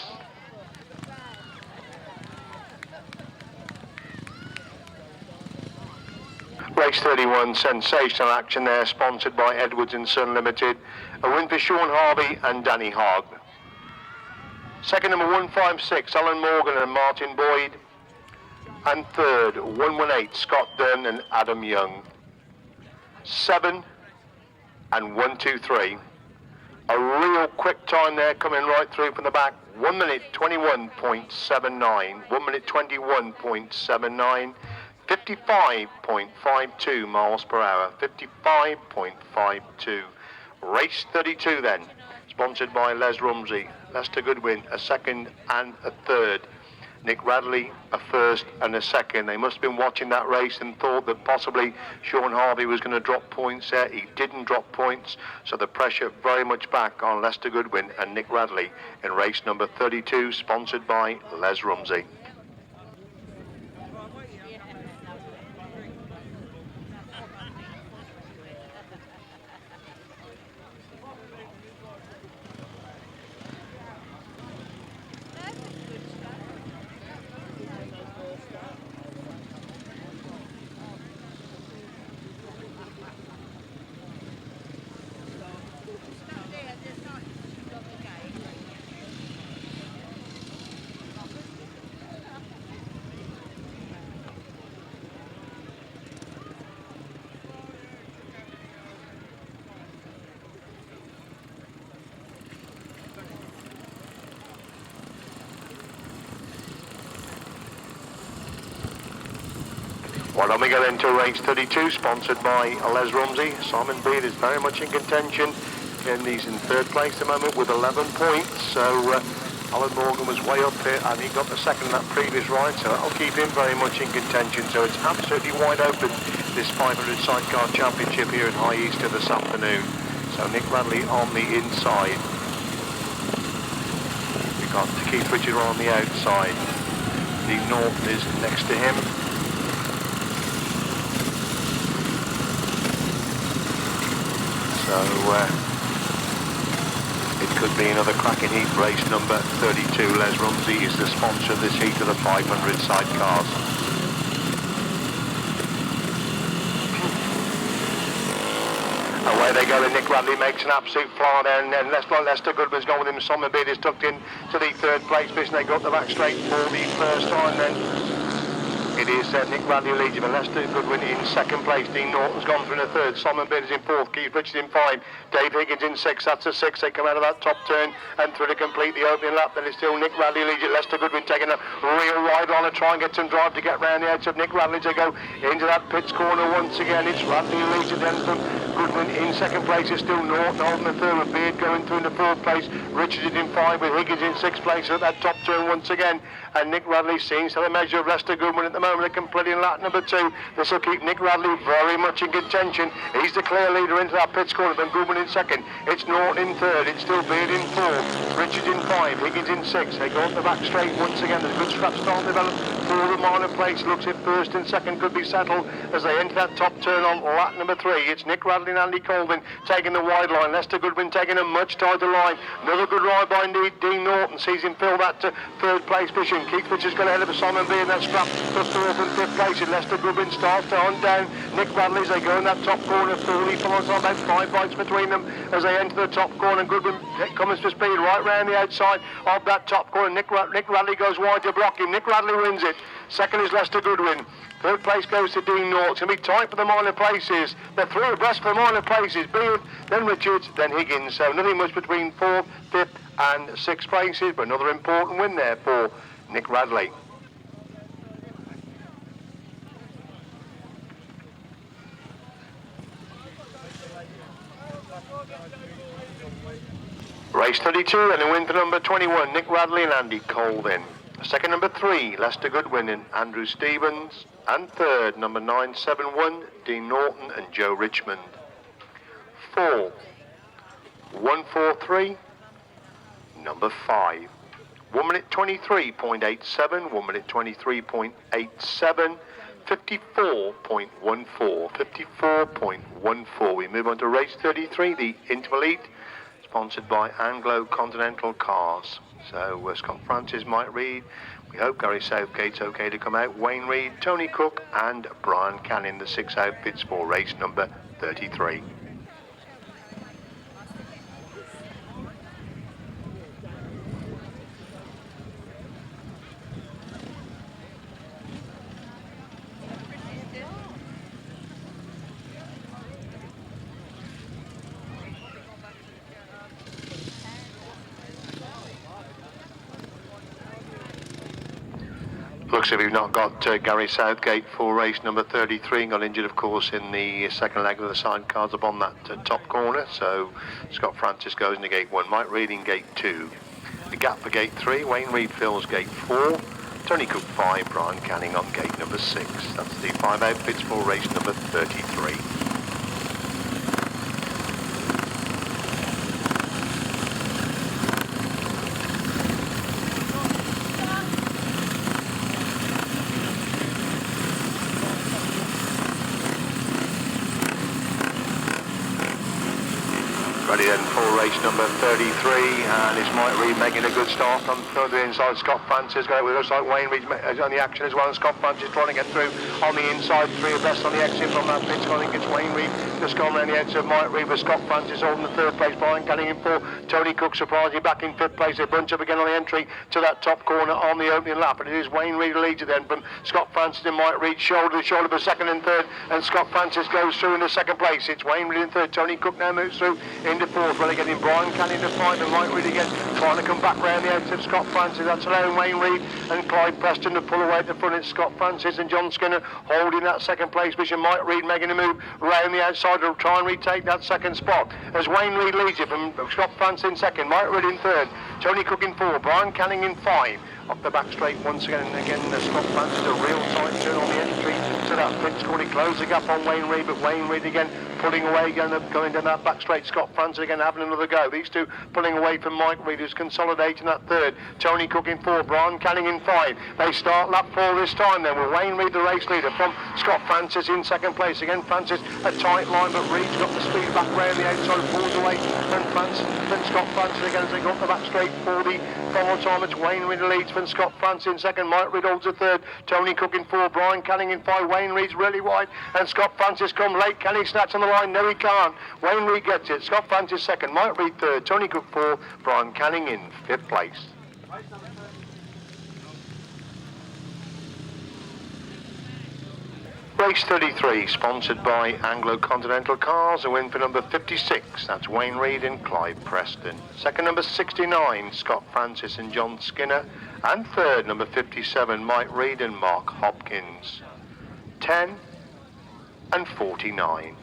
Race 31, sensational action there, sponsored by Edwards & Son Limited. A win for Shaun Harvey and Danny Hogg. Second, number 156, Alan Morgan and Martin Boyd. And third, 118, Scott Dunn and Adam Young. 7 and 123. A real quick time there, coming right through from the back. 1 minute 21.79. 1 minute 21.79. 55.52 miles per hour. 55.52. Race 32 then, sponsored by Les Rumsey. Lester Goodwin, a second and a third. Nick Radley, a first and a second. They must have been watching that race and thought that possibly Shaun Harvey was going to drop points there. He didn't drop points, so the pressure very much back on Lester Goodwin and Nick Radley in race number 32, sponsored by Les Rumsey. Well, then we go into race 32, sponsored by Les Rumsey. Simon Beard is very much in contention, and he's in third place at the moment with 11 points. So Alan Morgan was way up here, and he got the second in that previous ride, so that'll keep him very much in contention. So it's absolutely wide open, this 500 Sidecar Championship here in High Easter this afternoon. So Nick Radley on the inside. We've got Keith Richard on the outside. Steve Norton is next to him. So it could be another cracking heat. Race number 32. Les Rumsey is the sponsor of this heat of the 500 sidecars. Away they go, and Nick Radley makes an absolute fly there, and then Lester Goodwin's gone with him. Simon Beard is tucked in to the third place position. They go up the back straight for the first time then. It is Nick Radley leads him, and Lester Goodwin in second place. Dean Norton's gone through in a third. Simon Beard is in fourth. Keith Richards in five. Dave Higgins in six. That's a six. They come out of that top turn and through to complete the opening lap. Then it's still Nick Radley leads it. Lester Goodwin taking a real wide line to try and get some drive to get round the outs of Nick Radley to go into that pits corner once again. It's Radley leads it then from Goodwin in second place. It's still Norton holding the third with Beard going through in the fourth place. Richards is in five with Higgins in sixth place at that top turn once again. And Nick Radley seems to the measure of Lester Goodwin at the moment. They're completing lap number two. This will keep Nick Radley very much in contention. He's the clear leader into that pits corner. Then Goodwin in second. It's Norton in third. It's still Beard in fourth. Richards in five. Higgins in six. They go up the back straight once again. There's a good scrap start developed for the minor place. Looks at first and second could be settled as they enter that top turn on lap number three. It's Nick Radley and Andy Colvin taking the wide line. Lester Goodwin taking a much tighter line. Another good ride by Dean Norton sees him fill that third place position. Keith Richards got ahead of Simon Beard in that scrap just fourth and fifth place. Lester Goodwin starts to hunt down Nick Radley as they go in that top corner. 45 on about 5 bites between them as they enter the top corner. And Goodwin comes to speed right round the outside of that top corner. Nick Radley goes wide to block him. Nick Radley wins it. Second is Lester Goodwin. Third place goes to Dean Norton. It's going to be tight for the minor places. They're three abreast for the minor places. Beard, then Richards, then Higgins. So nothing much between fourth, fifth and sixth places, but another important win there for Nick Radley. Race 32 and a win for number 21, Nick Radley and Andy Colvin. Second, number 3, Lester Goodwin and Andrew Stevens. And third, number 971, Dean Norton and Joe Richmond. 4, 143, number 5. 1 minute 23.87, 1 minute 23.87, 54.14, 54.14. We move on to race 33, the Interval Heat, sponsored by Anglo-Continental Cars. So Scott Francis, Mike Reed, we hope Gary Southgate's okay to come out, Wayne Reed, Tony Cook and Brian Canning, the 6 outfits for race number 33. Looks like we've not got Gary Southgate for race number 33. Got injured, of course, in the second leg of the sidecars up on that top corner. So Scott Francis goes into gate 1. Mike Reed in gate 2. The gap for gate 3. Wayne Reed fills gate 4. Tony Cook 5. Brian Canning on gate number 6. That's the 5 outfits for race number 33. Ready then for race number 33, and it's Mike Reed making a good start from further inside. Scott Francis going with us, like Wayne Reed on the action as well, and Scott Francis trying to get through on the inside. 3 abreast on the exit from that pit. I think it's Wayne Reed just gone around the edge of Mike Reed with Scott Francis holding the 3rd place. Brian Canning in 4. Tony Cook surprisingly back in 5th place. They bunch up again on the entry to that top corner on the opening lap, and it is Wayne Reed who leads it then from Scott Francis and Mike Reed shoulder to shoulder for 2nd and 3rd, and Scott Francis goes through in the 2nd place. It's Wayne Reed in 3rd. Tony Cook now moves through into 4th, really getting Brian Canning to 5 and Mike Reed again trying to come back round the outs of Scott Francis. That's allowing Wayne Reed and Clyde Preston to pull away at the front. It's Scott Francis and John Skinner holding that 2nd place position. Mike Reed making a move round the outside to try and retake that 2nd spot as Wayne Reed leads it from Scott Francis in 2nd, Mike Reed in 3rd, Tony Cook in 4, Brian Canning in 5. Up the back straight once again, and again Scott Francis a real tight turn on the entry to that pits corner. Closing up on Wayne Reed, but Wayne Reed again pulling away, going down that back straight. Scott Francis again having another go. These two pulling away from Mike Reed, who's consolidating that 3rd. Tony Cook in 4, Brian Canning in 5. They start lap 4 this time then with Wayne Reed the race leader from Scott Francis in 2nd place. Again Francis a tight line, but Reed's got the speed back round the outside, pulls away from Francis. Then Scott Francis again as they got the back straight for the final time. It's Wayne Reed leads from Scott Francis in 2nd, Mike Reed holds a 3rd, Tony Cook in 4, Brian Canning in 5. Wayne Reed's really wide, and Scott Francis come late. Can he snatch on the line? No, he can't. Wayne Reed gets it. Scott Francis 2nd, Mike Reed 3rd, Tony Cook 4, Brian Canning in 5th place. Race 33, sponsored by Anglo-Continental Cars, a win for number 56, that's Wayne Reed and Clive Preston. Second, number 69, Scott Francis and John Skinner. And third, number 57, Mike Reed and Mark Hopkins. 10 and 49.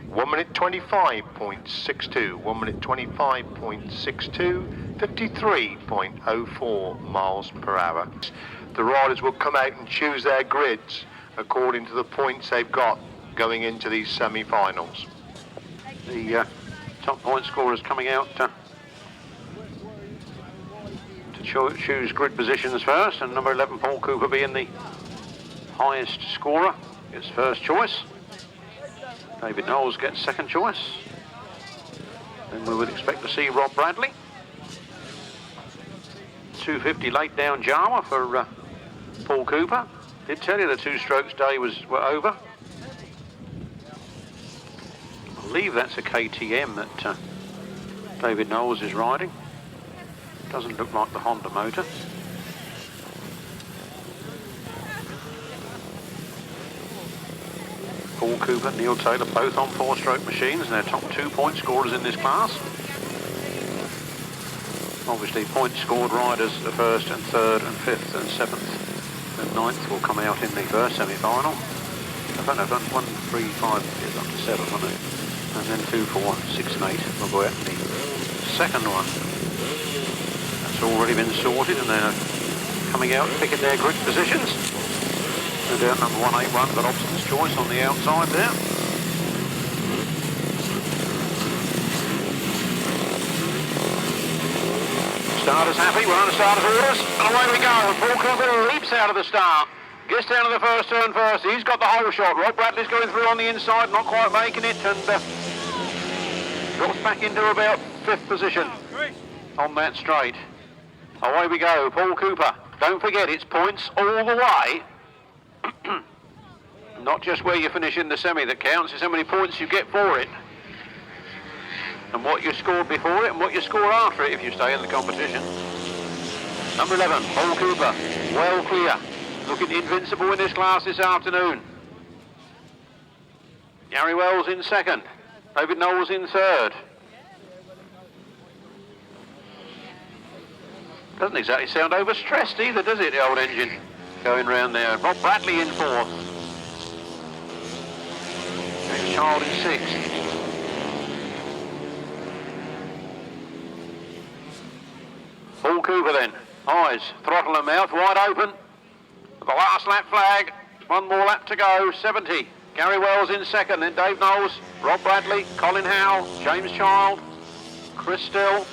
1 minute 25.62, 1 minute 25.62, 53.04 miles per hour. The riders will come out and choose their grids according to the points they've got going into these semi-finals. The top point scorers coming out to choose grid positions first, and number 11 Paul Cooper being the highest scorer, gets first choice. David Knowles gets second choice. Then we would expect to see Rob Bradley. 250 late down Java for Paul Cooper. Did tell you the 2 strokes day were over. I believe that's a KTM that David Knowles is riding. Doesn't look like the Honda motor. Paul Cooper, Neil Taylor, both on 4-stroke machines, and they're top 2 point scorers in this class. Obviously, point scored riders, the 1st and 3rd and 5th and 7th and 9th will come out in the first semi-final. I don't know, 1, 3, 5 is up to 7, won't it? And then 2, 4, 6 and 8 will go out in the second one. That's already been sorted, and they're coming out picking their grid positions. No doubt number 181 got Obstin's choice on the outside there. Starters happy, we're under starters orders, and away we go. Paul Cooper leaps out of the start, gets down to the first turn first. He's got the whole shot. Rob Bradley's going through on the inside, not quite making it, and drops back into about 5th position on that straight. Away we go, Paul Cooper. Don't forget, it's points all the way. Not just where you finish in the semi that counts, it's how many points you get for it. And what you scored before it and what you score after it if you stay in the competition. Number 11, Paul Cooper, well clear. Looking invincible in this class this afternoon. Gary Wells in 2nd. David Knowles in 3rd. Doesn't exactly sound overstressed either, does it, the old engine going round there. Rob Bradley in 4th. James Child in 6th. Paul Cooper then, eyes, throttle and mouth wide open. The last lap flag, 1 more lap to go, 70. Gary Wells in 2nd, then Dave Knowles, Rob Bradley, Colin Howe, James Child, Chris Still,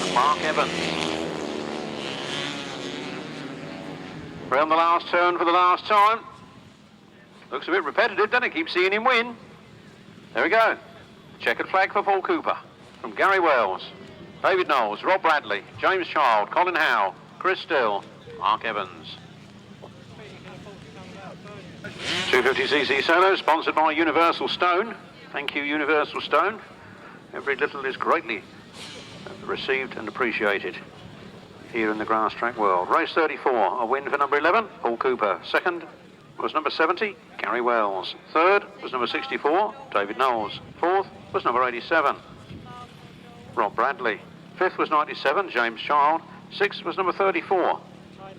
and Mark Evans. Round the last turn for the last time. Looks a bit repetitive, doesn't it? Keep seeing him win. There we go. Checkered flag for Paul Cooper from Gary Wells. David Knowles, Rob Bradley, James Child, Colin Howe, Chris Still, Mark Evans. 250cc Solo, sponsored by Universal Stone. Thank you, Universal Stone. Every little is greatly received and appreciated here in the grass track world. Race 34, a win for number 11, Paul Cooper. 2nd was number 70, Gary Wells. 3rd was number 64, David Knowles. 4th was number 87, Rob Bradley. 5th was 97, James Child. 6th was number 34,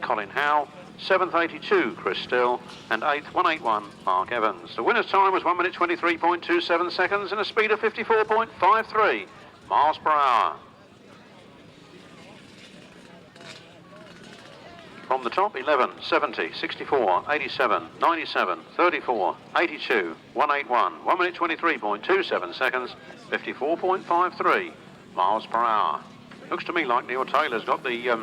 Colin Howe. 7th, 82, Chris Still. And 8th, 181, Mark Evans. The winner's time was 1 minute 23.27 seconds and a speed of 54.53 miles per hour. From the top, 11, 70, 64, 87, 97, 34, 82, 181, 1 minute 23.27 seconds, 54.53 miles per hour. Looks to me like Neil Taylor's got the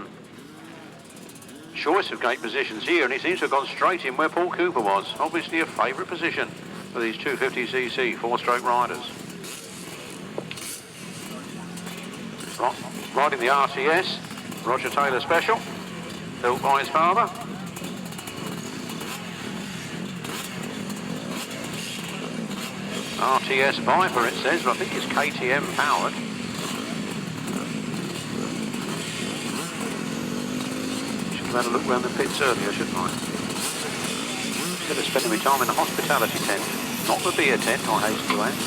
choice of gate positions here, and he seems to have gone straight in where Paul Cooper was. Obviously a favourite position for these 250cc 4-stroke riders. Riding the RTS, Roger Taylor Special, built by his father. RTS Viper it says, but I think it's KTM powered. Should have had a look round the pits earlier, shouldn't I? Instead of spending my time in the hospitality tent, not the beer tent, I hasten to add.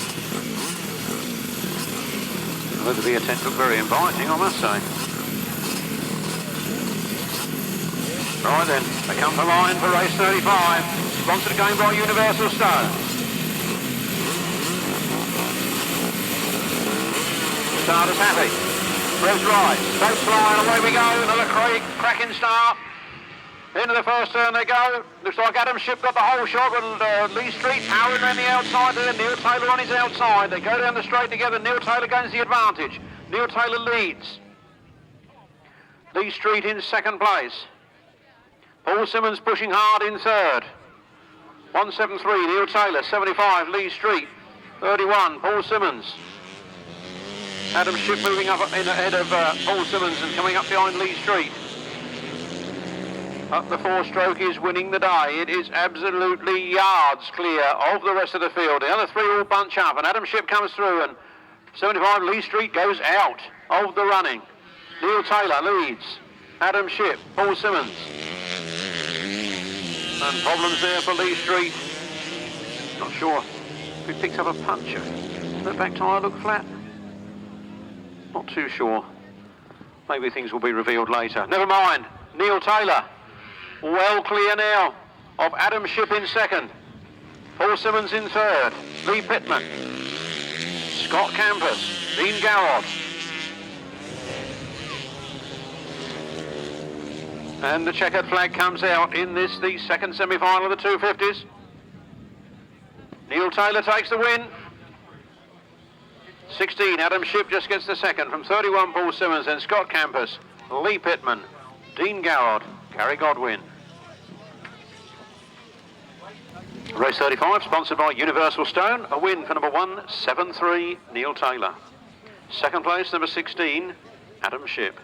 Although the beer tent looked very inviting, I must say. Right then, they come to line for race 35, sponsored again by Universal Stone. Starter's happy. Revs right, straight flying, away we go, another cracking start. Into the first turn they go. Looks like Adam Shipp got the whole shot, and Lee Street powering around the outside there. Neil Taylor on his outside. They go down the straight together. Neil Taylor gains the advantage. Neil Taylor leads. Lee Street in second place. Paul Simmons pushing hard in third. 173, Neil Taylor. 75, Lee Street. 31, Paul Simmons. Adam Shipp moving up in ahead of Paul Simmons and coming up behind Lee Street. Up the four-stroke is winning the day. It is absolutely yards clear of the rest of the field. The other three all bunch up, and Adam Shipp comes through, and 75 Lee Street goes out of the running. Neil Taylor leads. Adam Shipp, Paul Simmons. And problems there for Lee Street. Not sure if he picks up a puncher. Does that back tyre look flat? Not too sure. Maybe things will be revealed later. Never mind. Neil Taylor. Well clear now of Adam Shipp in second. Paul Simmons in third. Lee Pittman. Scott Campus. Dean Garrod. And the checkered flag comes out in this, the second semi-final of the 250s. Neil Taylor takes the win. 16, Adam Shipp just gets the second. From 31, Paul Simmons, and Scott Campus, Lee Pittman, Dean Garrod, Gary Goodwin. Race 35, sponsored by Universal Stone. A win for number 173, Neil Taylor. Second place, number 16, Adam Shipp.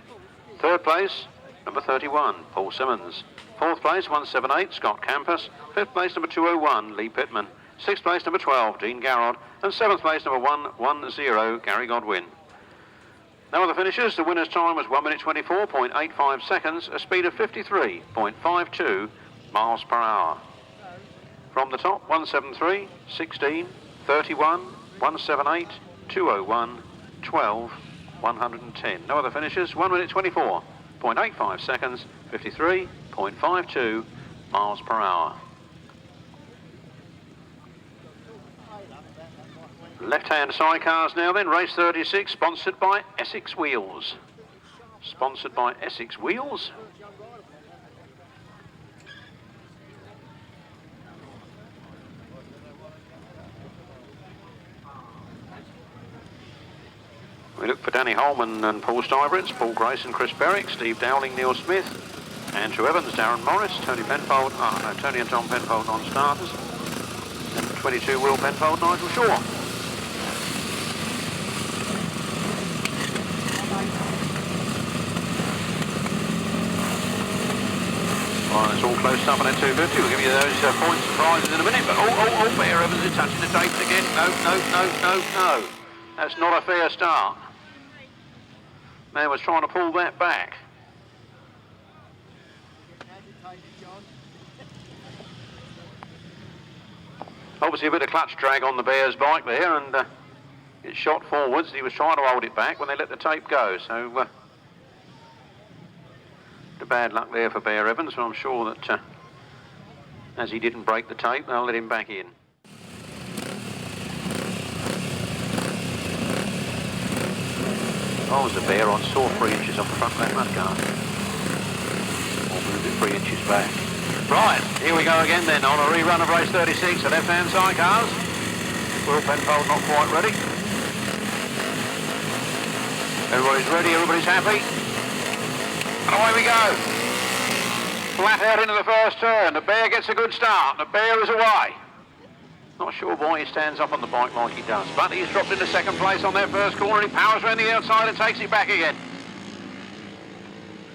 Third place, number 31, Paul Simmons. Fourth place, 178, Scott Campus. Fifth place, number 201, Lee Pittman. Sixth place, number 12, Dean Garrod. And seventh place, number 110, Gary Goodwin. Now the finishes, the winner's time was 1 minute 24.85 seconds, a speed of 53.52 miles per hour. From the top, 173, 16, 31, 178, 201, 12, 110. No other finishes, 1 minute 24.85 seconds, 53.52 miles per hour. Left-hand sidecars now then, race 36, sponsored by Essex Wheels. Sponsored by Essex Wheels. We look for Danny Holman and Paul Stuyvesant, Paul Grayson, Chris Berwick, Steve Dowling, Neil Smith, Andrew Evans, Darren Morris, Tony Penfold, Tony and Tom Penfold non-starters, and 22 Will Penfold, Nigel Shaw. Well, it's all close up on that 250. We'll give you those points and prizes in a minute. But oh, Bear Evans is touching the tapes again. No. That's not a fair start. Man was trying to pull that back. Obviously a bit of clutch drag on the Bear's bike there, and it shot forwards. He was trying to hold it back when they let the tape go. So the bad luck there for Bear Evans, but I'm sure that as he didn't break the tape, they'll let him back in. Oh, was the Bear on saw 3 inches off the front of that mudguard. Or moved it 3 inches back. Right, here we go again then on a rerun of race 36, the left-hand sidecars. Will Penfold not quite ready. Everybody's ready, everybody's happy. And away we go. Flat out into the first turn. The Bear gets a good start. The Bear is away. Not sure why he stands up on the bike like he does, but he's dropped into second place on that first corner. He powers around the outside and takes it back again.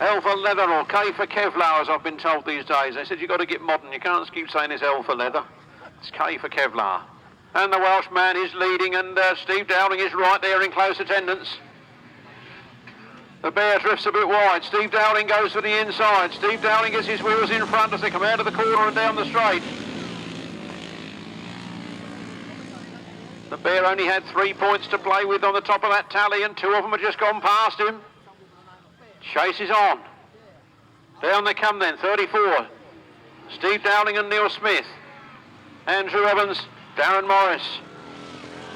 L for leather, or K for Kevlar, as I've been told these days. They said you've got to get modern. You can't keep saying it's L for leather. It's K for Kevlar. And the Welsh man is leading, and Steve Dowling is right there in close attendance. The Bear drifts a bit wide. Steve Dowling goes for the inside. Steve Dowling gets his wheels in front as they come out of the corner and down the straight. The Bear only had 3 points to play with on the top of that tally, and 2 of them had just gone past him. Chase is on. Down they come then, 34. Steve Dowling and Neil Smith. Andrew Evans, Darren Morris.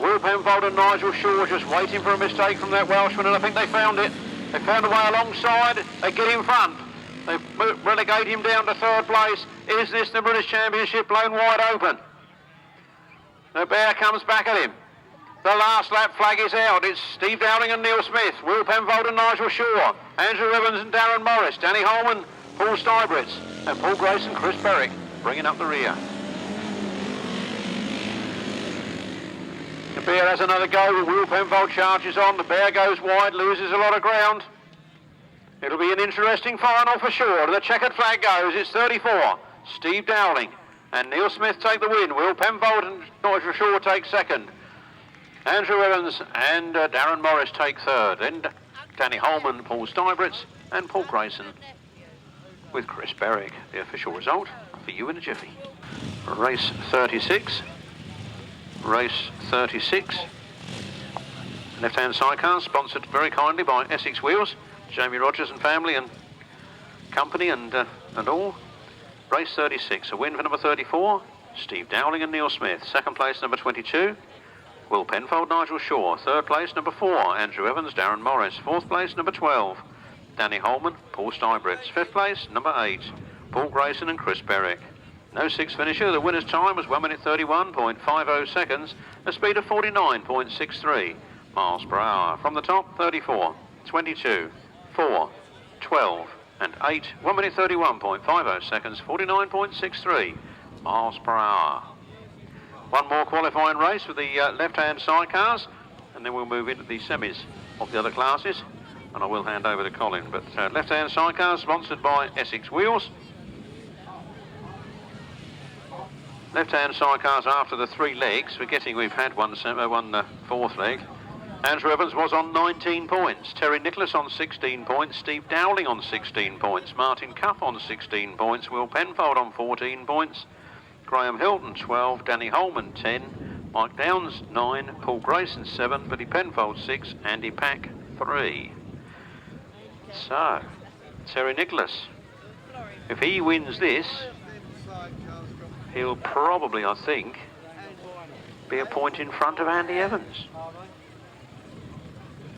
Will Penfold and Nigel Shaw just waiting for a mistake from that Welshman, and I think they found it. They found a way alongside. They get in front. They relegate him down to 3rd place. Is this the British Championship blown wide open? The Bear comes back at him. The last lap flag is out. It's Steve Dowling and Neil Smith, Will Penfold and Nigel Shaw, Andrew Evans and Darren Morris, Danny Holman, Paul Stybritz, and Paul Grace and Chris Berwick bringing up the rear. The Bear has another go. Will Penfold charges on. The Bear goes wide, loses a lot of ground. It'll be an interesting final for sure. The checkered flag goes. It's 34. Steve Dowling and Neil Smith take the win. Will Penfold and Nigel Shaw take 2nd. Andrew Evans and Darren Morris take 3rd. Then Danny Holman, Paul Stybritz and Paul Grayson with Chris Berwick. The official result for you in a jiffy. Race 36. Race 36. Left-hand sidecar sponsored very kindly by Essex Wheels, Jamie Rogers and family and company and all. Race 36, a win for number 34, Steve Dowling and Neil Smith. 2nd place, number 22, Will Penfold, Nigel Shaw. 3rd place, number 4, Andrew Evans, Darren Morris. 4th place, number 12, Danny Holman, Paul Stybritz. 5th place, number 8, Paul Grayson and Chris Berwick. No 6th finisher. The winner's time was 1 minute 31.50 seconds, a speed of 49.63 miles per hour. From the top, 34, 22, 4, 12 and 8, 1 minute 31.50 seconds, 49.63 miles per hour. One more qualifying race with the left-hand sidecars, and then we'll move into the semis of the other classes, and I will hand over to Colin. But left-hand sidecars sponsored by Essex Wheels. Left-hand sidecars after the 3 legs. We've had one 4th leg. Andrew Evans was on 19 points. Terry Nicholas on 16 points. Steve Dowling on 16 points. Martin Cuff on 16 points. Will Penfold on 14 points. Graham Hilton 12. Danny Holman 10. Mike Downs 9. Paul Grayson 7. Billy Penfold 6. Andy Pack 3. So, Terry Nicholas, if he wins this, he'll probably, I think, be a point in front of Andy Evans.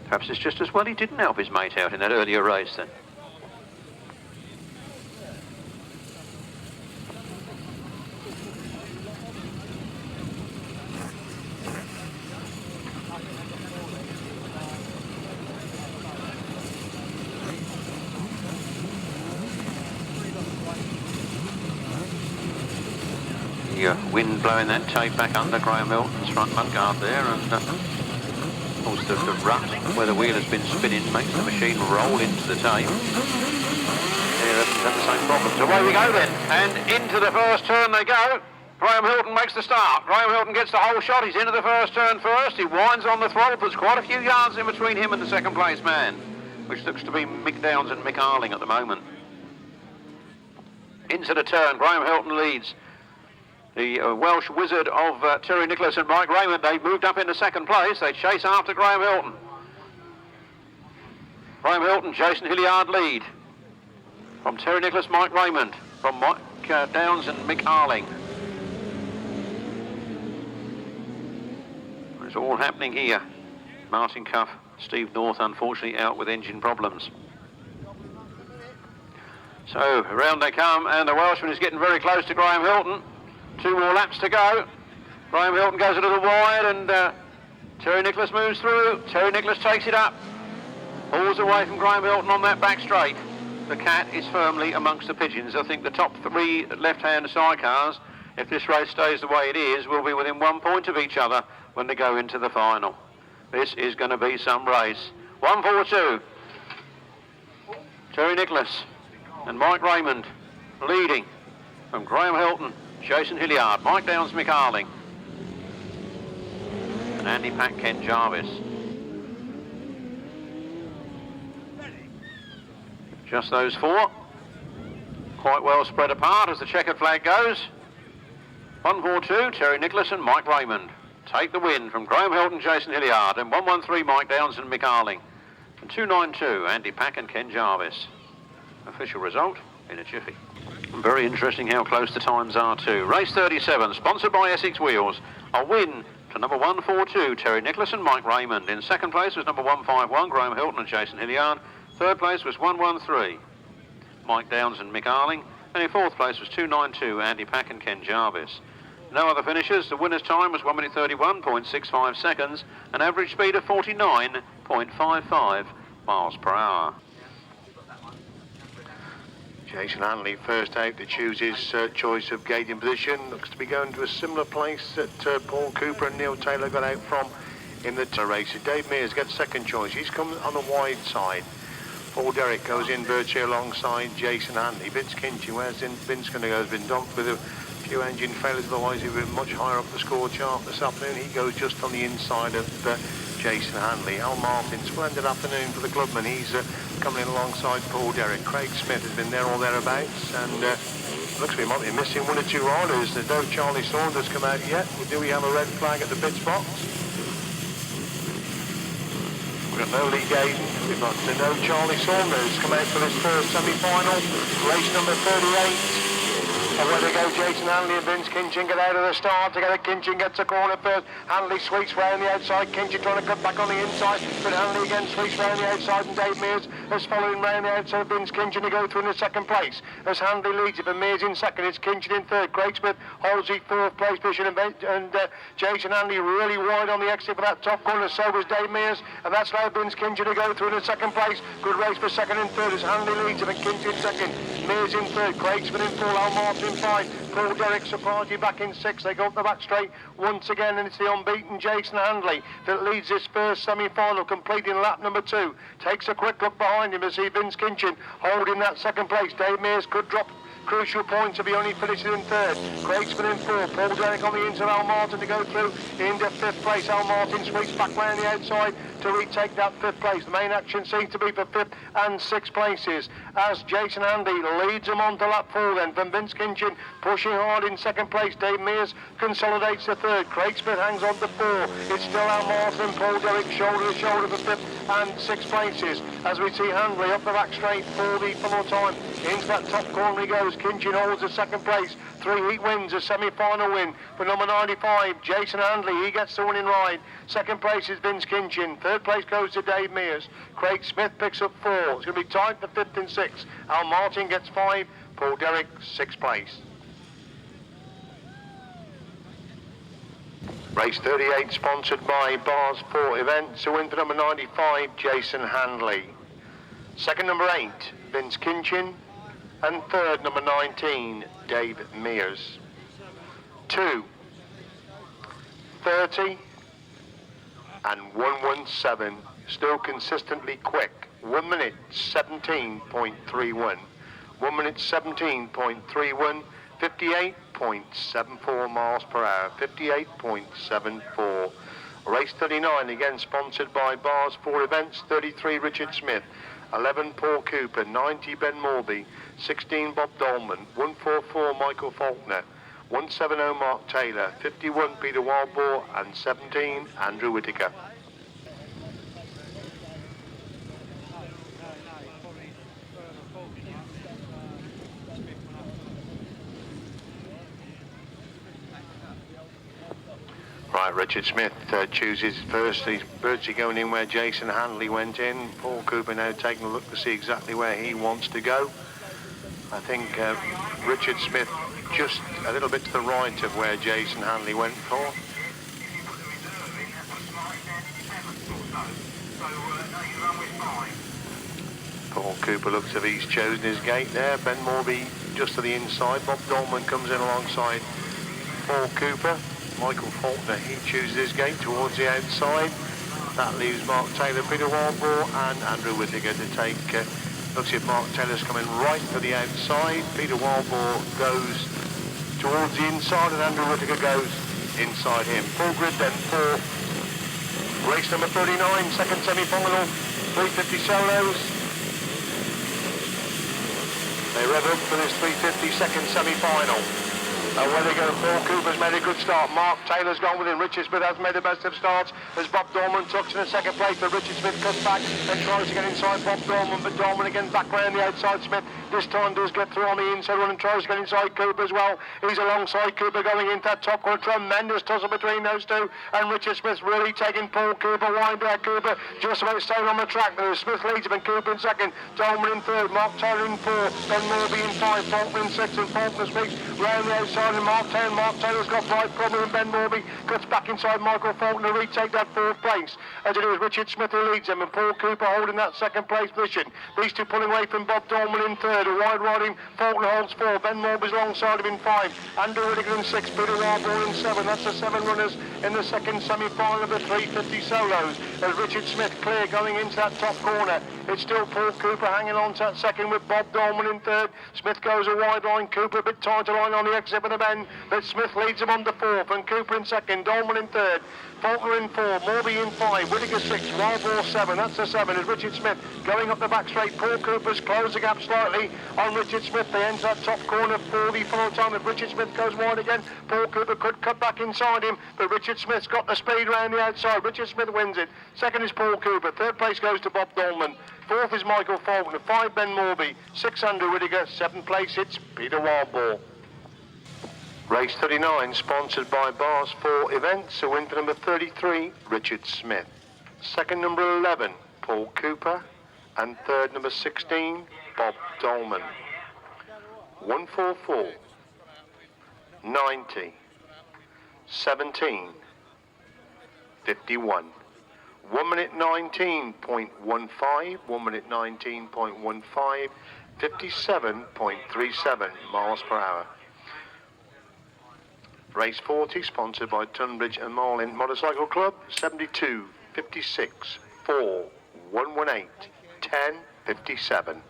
Perhaps it's just as well he didn't help his mate out in that earlier race then. Wind blowing that tape back under Graham Hilton's front mudguard there, and of course the rut where the wheel has been spinning makes the machine roll into the tape. Yeah, that's the same problem. So away we go then, and into the first turn they go. Graham Hilton makes the start. Graham Hilton gets the whole shot. He's into the first turn first. He winds on the throttle, puts quite a few yards in between him and the 2nd place man, which looks to be Mick Downs and Mick Arling at the moment. Into the turn, Graham Hilton leads. The Welsh wizard of Terry Nicholas and Mike Raymond, they moved up into 2nd place. They chase after Graham Hilton. Graham Hilton, Jason Hilliard lead. From Terry Nicholas, Mike Raymond. From Mike Downs and Mick Arling. It's all happening here. Martin Cuff, Steve North unfortunately out with engine problems. So around they come, and the Welshman is getting very close to Graham Hilton. 2 more laps to go. Graham Hilton goes a little wide, and Terry Nicholas moves through. Terry Nicholas takes it up. Pulls away from Graham Hilton on that back straight. The cat is firmly amongst the pigeons. I think the top 3 left-hand sidecars, if this race stays the way it is, will be within 1 point of each other when they go into the final. This is going to be some race. 1-4-2. Terry Nicholas and Mike Raymond leading from Graham Hilton, Jason Hilliard, Mike Downs, Mick Arling, and Andy Pack, Ken Jarvis. Just those 4, quite well spread apart as the checkered flag goes. 1-4-2, Terry Nicholas and Mike Raymond. take the win from Graham Hilton, Jason Hilliard, and 113 Mike Downs and Mick Arling, and 292 Andy Pack and Ken Jarvis. Official result in a jiffy. Very interesting how close the times are too. Race 37, sponsored by Essex Wheels. A win to number 142, Terry Nicholas and Mike Raymond. In second place was number 151, Graham Hilton and Jason Hilliard. Third place was 113, Mike Downs and Mick Arling. And in fourth place was 292, Andy Pack and Ken Jarvis. No other finishers. The winner's time was 1 minute 31.65 seconds, an average speed of 49.55 miles per hour. Jason Handley first out to choose his choice of gating position. Looks to be going to a similar place that Paul Cooper and Neil Taylor got out from in the race. Dave Mears gets second choice. He's coming on the wide side. Paul Derrick goes in virtually alongside Jason Handley. Vince Kinchy, where's Vince going to go? Has been docked with a few engine failures, otherwise he'd been much higher up the score chart this afternoon. He goes just on the inside of Jason Handley. Al Martin, splendid afternoon for the clubman. He's coming in alongside Paul Derrick. Craig Smith has been there or thereabouts, and looks like we might be missing one or two riders. There's no Charlie Saunders come out yet. Do we have a red flag at the pits box? We've got no Lee Gaden. We've got no Charlie Saunders come out for this first semi-final. Race number 38. Away they go, Jason Handley and Vince Kinchin get out of the start together. Kinchin gets a corner first. Handley sweeps round the outside. Kinchin trying to cut back on the inside, but Handley again sweeps round the outside, and Dave Mears is following round the outside of Vince Kinchin to go through in the second place. As Handley leads it, but Mears in second. It's Kinchin in third. Craig Smith holds the fourth place position, and Jason Handley really wide on the exit for that top corner. So was Dave Mears, and that's allowed Vince Kinchin to go through in the second place. Good race for second and third as Handley leads it, and Kinchin second. Mears in third. Craig Smith in fourth. Al Martin in five. Paul Derrick surprised you back in sixth. They go up the back straight once again, and it's the unbeaten Jason Handley that leads this first semi-final, completing lap number 2. Takes a quick look behind him to see Vince Kinchin holding that second place. Dave Mears could drop crucial points if he only finishes in third. Craig's been in fourth. Paul Derrick on the inside, Al Martin to go through into fifth place. Al Martin sweeps back round the outside to retake that fifth place. The main action seems to be for fifth and sixth places as Jason Handley leads them on to lap 4 then from Vince Kinchin pushing hard in second place. Dave Mears consolidates the third. Craig Smith hangs on to 4. It's still Al Martin and Paul Derrick shoulder to shoulder for fifth and sixth places as we see Handley up the back straight for the full time. Into that top corner he goes. Kinchin holds the second place. 3 heat wins, a semi-final win for number 95, Jason Handley. He gets the winning ride. Second place is Vince Kinchin. Third place goes to Dave Mears. Craig Smith picks up 4. It's going to be tied for 5th and 6th. Al Martin gets 5. Paul Derrick, 6th place. Race 38 sponsored by Bars 4 Events. A win for number 95, Jason Handley. Second, number 8, Vince Kinchin. And third, number 19, Dave Mears. 2, 30, and 117, still consistently quick. 1 minute 17.31. 1 minute 17.31, 58.74 miles per hour. 58.74. Race 39, again sponsored by Bars 4 Events. 33, Richard Smith. 11, Paul Cooper. 90, Ben Morby. 16, Bob Dolman. 144, Michael Faulkner. 170, Mark Taylor. 51, Peter Wildboar. And 17, Andrew Whittaker. Right, Richard Smith chooses first. He's virtually going in where Jason Handley went in. Paul Cooper now taking a look to see exactly where he wants to go. I think Richard Smith just a little bit to the right of where Jason Handley went for. Paul Cooper looks as if he's chosen his gate there. Ben Morby just to the inside. Bob Dolman comes in alongside Paul Cooper. Michael Faulkner, he chooses his gate towards the outside. That leaves Mark Taylor, Peter Wildboar and Andrew Whittaker to take. Looks like Mark Taylor's coming right for the outside. Peter Wildboar goes towards the inside and Andrew Whittaker goes inside him. Full grid then for race number 39, second semi-final, 350 solos. They rev up for this 350 second semi-final. Away they go. Paul Cooper's made a good start. Mark Taylor's gone with him. Richard Smith has made the best of starts as Bob Dorman tucks in the second place, but Richard Smith cuts back and tries to get inside Bob Dorman, but Dorman again back round the outside. Smith this time does get through on the inside run and tries to get inside Cooper as well. He's alongside Cooper going into that top corner. Tremendous tussle between those two, and Richard Smith really taking Paul Cooper wide there. Cooper just about staying on the track. There is Smith leads him and Cooper in second. Dorman in third. Mark Taylor in four. Ben Morby in five. Faulkner in six, and Faulkner speaks round the outside. And Mark Taylor's got right problem, and Ben Morby cuts back inside Michael Faulkner to retake that fourth place. As it is Richard Smith who leads them, and Paul Cooper holding that second place position. These two pulling away from Bob Dorman in third. A wide riding Faulkner holds four. Ben Morby's alongside him in five. Andrew Whittaker in six. Peter Warburton in seven. That's the seven runners in the second semi-final of the 350 solos. As Richard Smith clear going into that top corner. It's still Paul Cooper hanging on to that second with Bob Dorman in third. Smith goes a wide line. Cooper a bit tighter line on the exit of the bend, but Smith leads him on to fourth, and Cooper in second. Dorman in third. Faulkner in four. Morby in five. Whittaker six. Warburton seven. That's the seven. As Richard Smith going up the back straight. Paul Cooper's closed the gap slightly on Richard Smith. They enter that top corner for the final time. If Richard Smith goes wide again, Paul Cooper could cut back inside him, but Richard Smith's got the speed around the outside. Richard Smith wins it. Second is Paul Cooper. Third place goes to Bob Dorman. Fourth is Michael Faulkner. Five, Ben Morby. Six, Andrew Whittaker. Seventh place, it's Peter Warburton. Race 39, sponsored by Bars 4 Events. So in for number 33, Richard Smith. Second, number 11, Paul Cooper. And third, number 16, Bob Dorman. 144, 90, 17, 51. 1 minute 19.15, 1 minute 19.15, 57.37 miles per hour. Race 40, sponsored by Tunbridge and Marlin Motorcycle Club, 72, 56, 4, 118, 10, 57.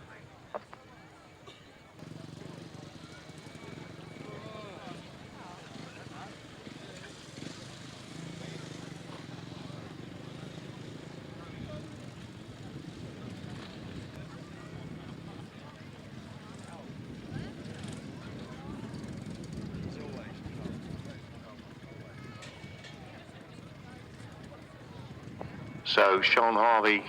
So Shaun Harvey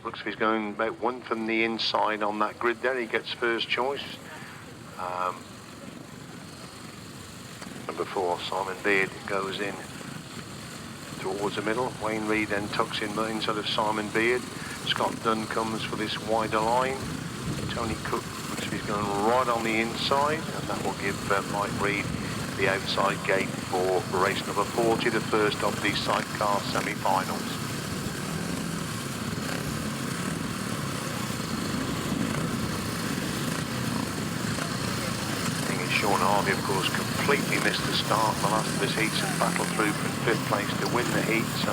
looks like he's going about one from the inside on that grid there. He gets first choice. Number 4, Simon Beard, goes in towards the middle. Wayne Reid then tucks in inside of Simon Beard. Scott Dunn comes for this wider line. Tony Cook looks like he's going right on the inside, and that will give Mike Reid the outside gate for race number 40, the first of the sidecar semi-finals. Shaun Harvey, of course, completely missed the start the last of his heats and battled through from 5th place to win the heat. So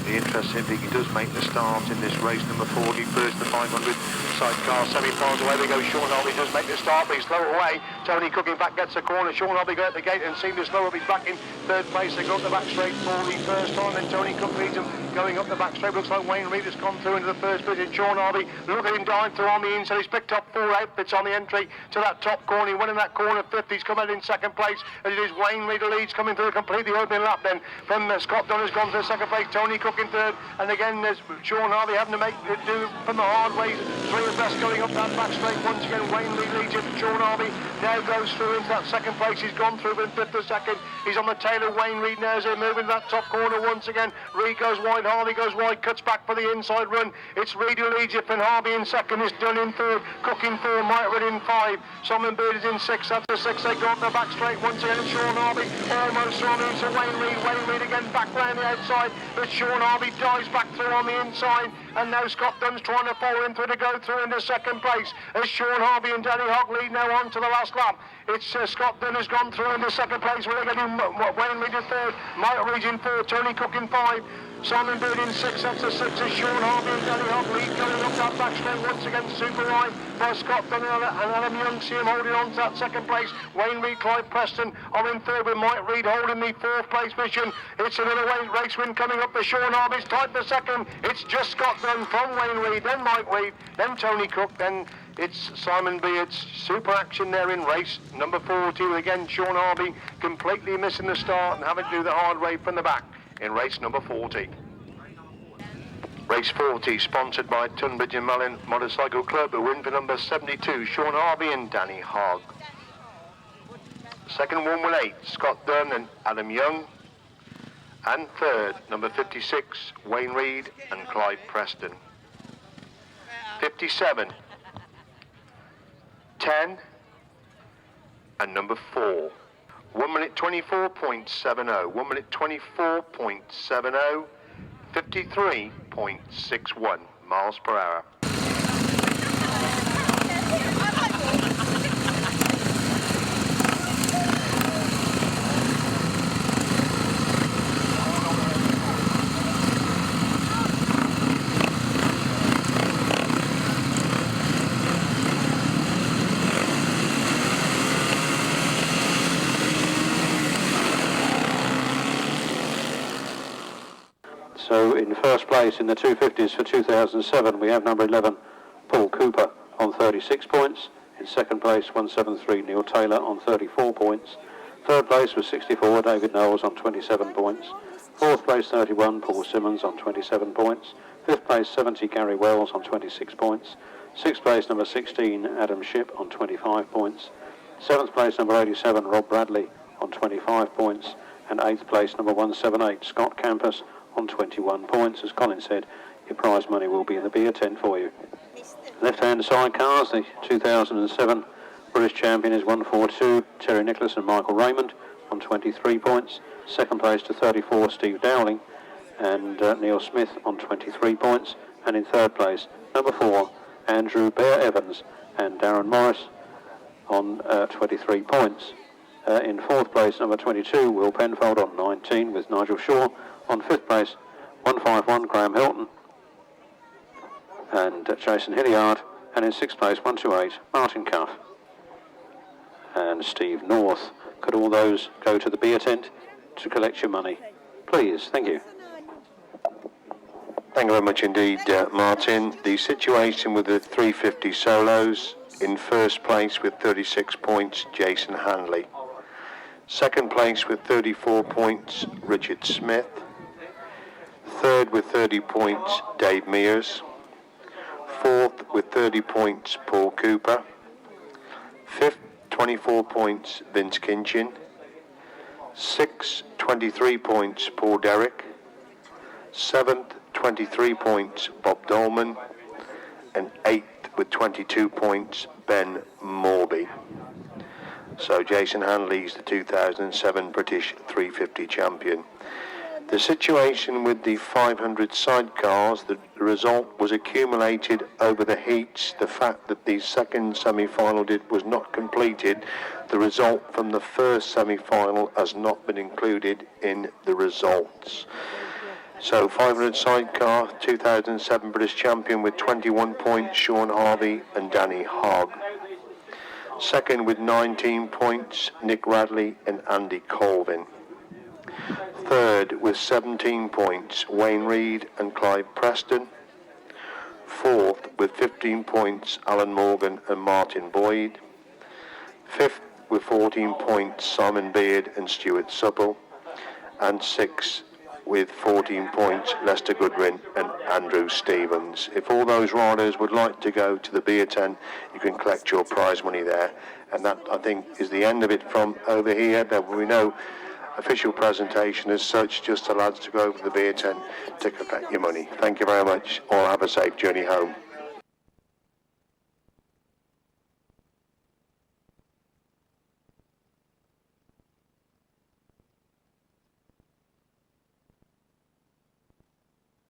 the interest if he does make the start in this race number 40, first the 500 sidecar semi-finals. Away they go. Shaun Harvey does make the start, but he's slow away. Tony Cook in back gets the corner. Shaun Harvey go at the gate and seemed to slow up. He's back in 3rd place. They go up the back straight for the first time, and Tony Cook leads him going up the back straight. Looks like Wayne Reid has come through into the first position. Shaun Harvey, look at him dive through on the inside. He's picked up 4 outfits on the entry to that top corner. He went in that corner 5th. He's come out in 2nd place. And it is Wayne Reid who leads, coming through a completely open lap then. From Scott Dunn has gone to the 2nd place. Tony Cook in 3rd. And again, there's Shaun Harvey having to make it do from the hard way. 3 abreast going up that back straight. Once again, Wayne Reid leads it. Shaun Harvey now goes through into that 2nd place. He's gone through from 5th to 2nd. He's on the tail of Wayne Reid now as they're moving that top corner once again. Reid goes wide, Harvey goes wide, cuts back for the inside run. It's Reid who leads it, and Harvey in 2nd, is Dunn in 3rd, Cook in 4, Mike Reid in 5, Simon Beard is in 6. That's the 6. They go up the back straight once again. Shaun Harvey almost on into Wayne Reid. Wayne Reid again back round the outside, but Shaun Harvey dives back through on the inside, and now Scott Dunn's trying to follow him through to go through into 2nd place. As Shaun Harvey and Danny Hogg lead now on to the last lap. It's Scott Dunn has gone through into 2nd place. We're getting Wayne Reid in 3rd, Mike Reid in 4, Tony Cook in 5. Simon Beard in 6, that's the 6 is Shaun Harvey and Danny Hogg lead going up that back straight once again, super wide by Scott Dunn and Adam Young. See him holding on to that 2nd place. Wayne Reid, Clive Preston I'm in third with Mike Reed holding the fourth place position. It's another race win coming up for Shaun Harvey. It's tied for second. It's just Scott Dunn from Wayne Reed, then Mike Reed, then Tony Cook, then it's Simon Beard's super action there in race number 40. Again, Shaun Harvey completely missing the start and having to do the hard way from the back in race number 40. Race 40, sponsored by Tunbridge and Malin Motorcycle Club, a win for number 72, Shaun Harvey and Danny Hogg. Second one with 8, Scott Dunn and Adam Young. And third, number 56, Wayne Reed and Clyde Preston. 57, 10, and number 4. 1 minute 24.70, 1 minute 24.70, 53.61 miles per hour. So in first place in the 250s for 2007 we have number 11 Paul Cooper on 36 points. In second place 173 Neil Taylor on 34 points. Third place was 64 David Knowles on 27 points. Fourth place 31 Paul Simmons on 27 points. Fifth place 70 Gary Wells on 26 points. Sixth place number 16 Adam Shipp on 25 points. Seventh place number 87 Rob Bradley on 25 points. And eighth place number 178 Scott Campus on 21 points. As Colin said, your prize money will be in the beer tent for you. Left-hand sidecars, the 2007 British champion is 142 Terry Nicholas and Michael Raymond on 23 points. Second place to 34 Steve Dowling and Neil Smith on 23 points. And in third place, number 4 Andrew Bear Evans and Darren Morris on 23 points. In fourth place, number 22 Will Penfold on 19 with Nigel Shaw. On fifth place, 151 Graham Hilton and Jason Hilliard. And in sixth place, 128 Martin Cuff and Steve North. Could all those go to the beer tent to collect your money? Please, thank you. Thank you very much indeed, Martin. The situation with the 350 solos, in first place with 36 points, Jason Handley. Second place with 34 points, Richard Smith. Third with 30 points, Dave Mears. Fourth with 30 points, Paul Cooper. Fifth, 24 points, Vince Kinchin. Sixth, 23 points, Paul Derrick. Seventh, 23 points, Bob Dolman. And eighth with 22 points, Ben Morby. So Jason Handley's the 2007 British 350 champion. The situation with the 500 sidecars, the result was accumulated over the heats. The fact that the second semi-final was not completed, the result from the first semi-final has not been included in the results. So 500 sidecar, 2007 British champion with 21 points, Shaun Harvey and Danny Hogg. Second with 19 points, Nick Radley and Andy Colvin. Third with 17 points, Wayne Reed and Clive Preston. Fourth with 15 points, Alan Morgan and Martin Boyd. Fifth with 14 points, Simon Beard and Stuart Supple. And sixth with 14 points, Lester Goodwin and Andrew Stevens. If all those riders would like to go to the beer tent, you can collect your prize money there. And that, I think, is the end of it from over here. There will be no official presentation as such, just the lads to go over to the beer tent to collect your money. Thank you very much. All have a safe journey home.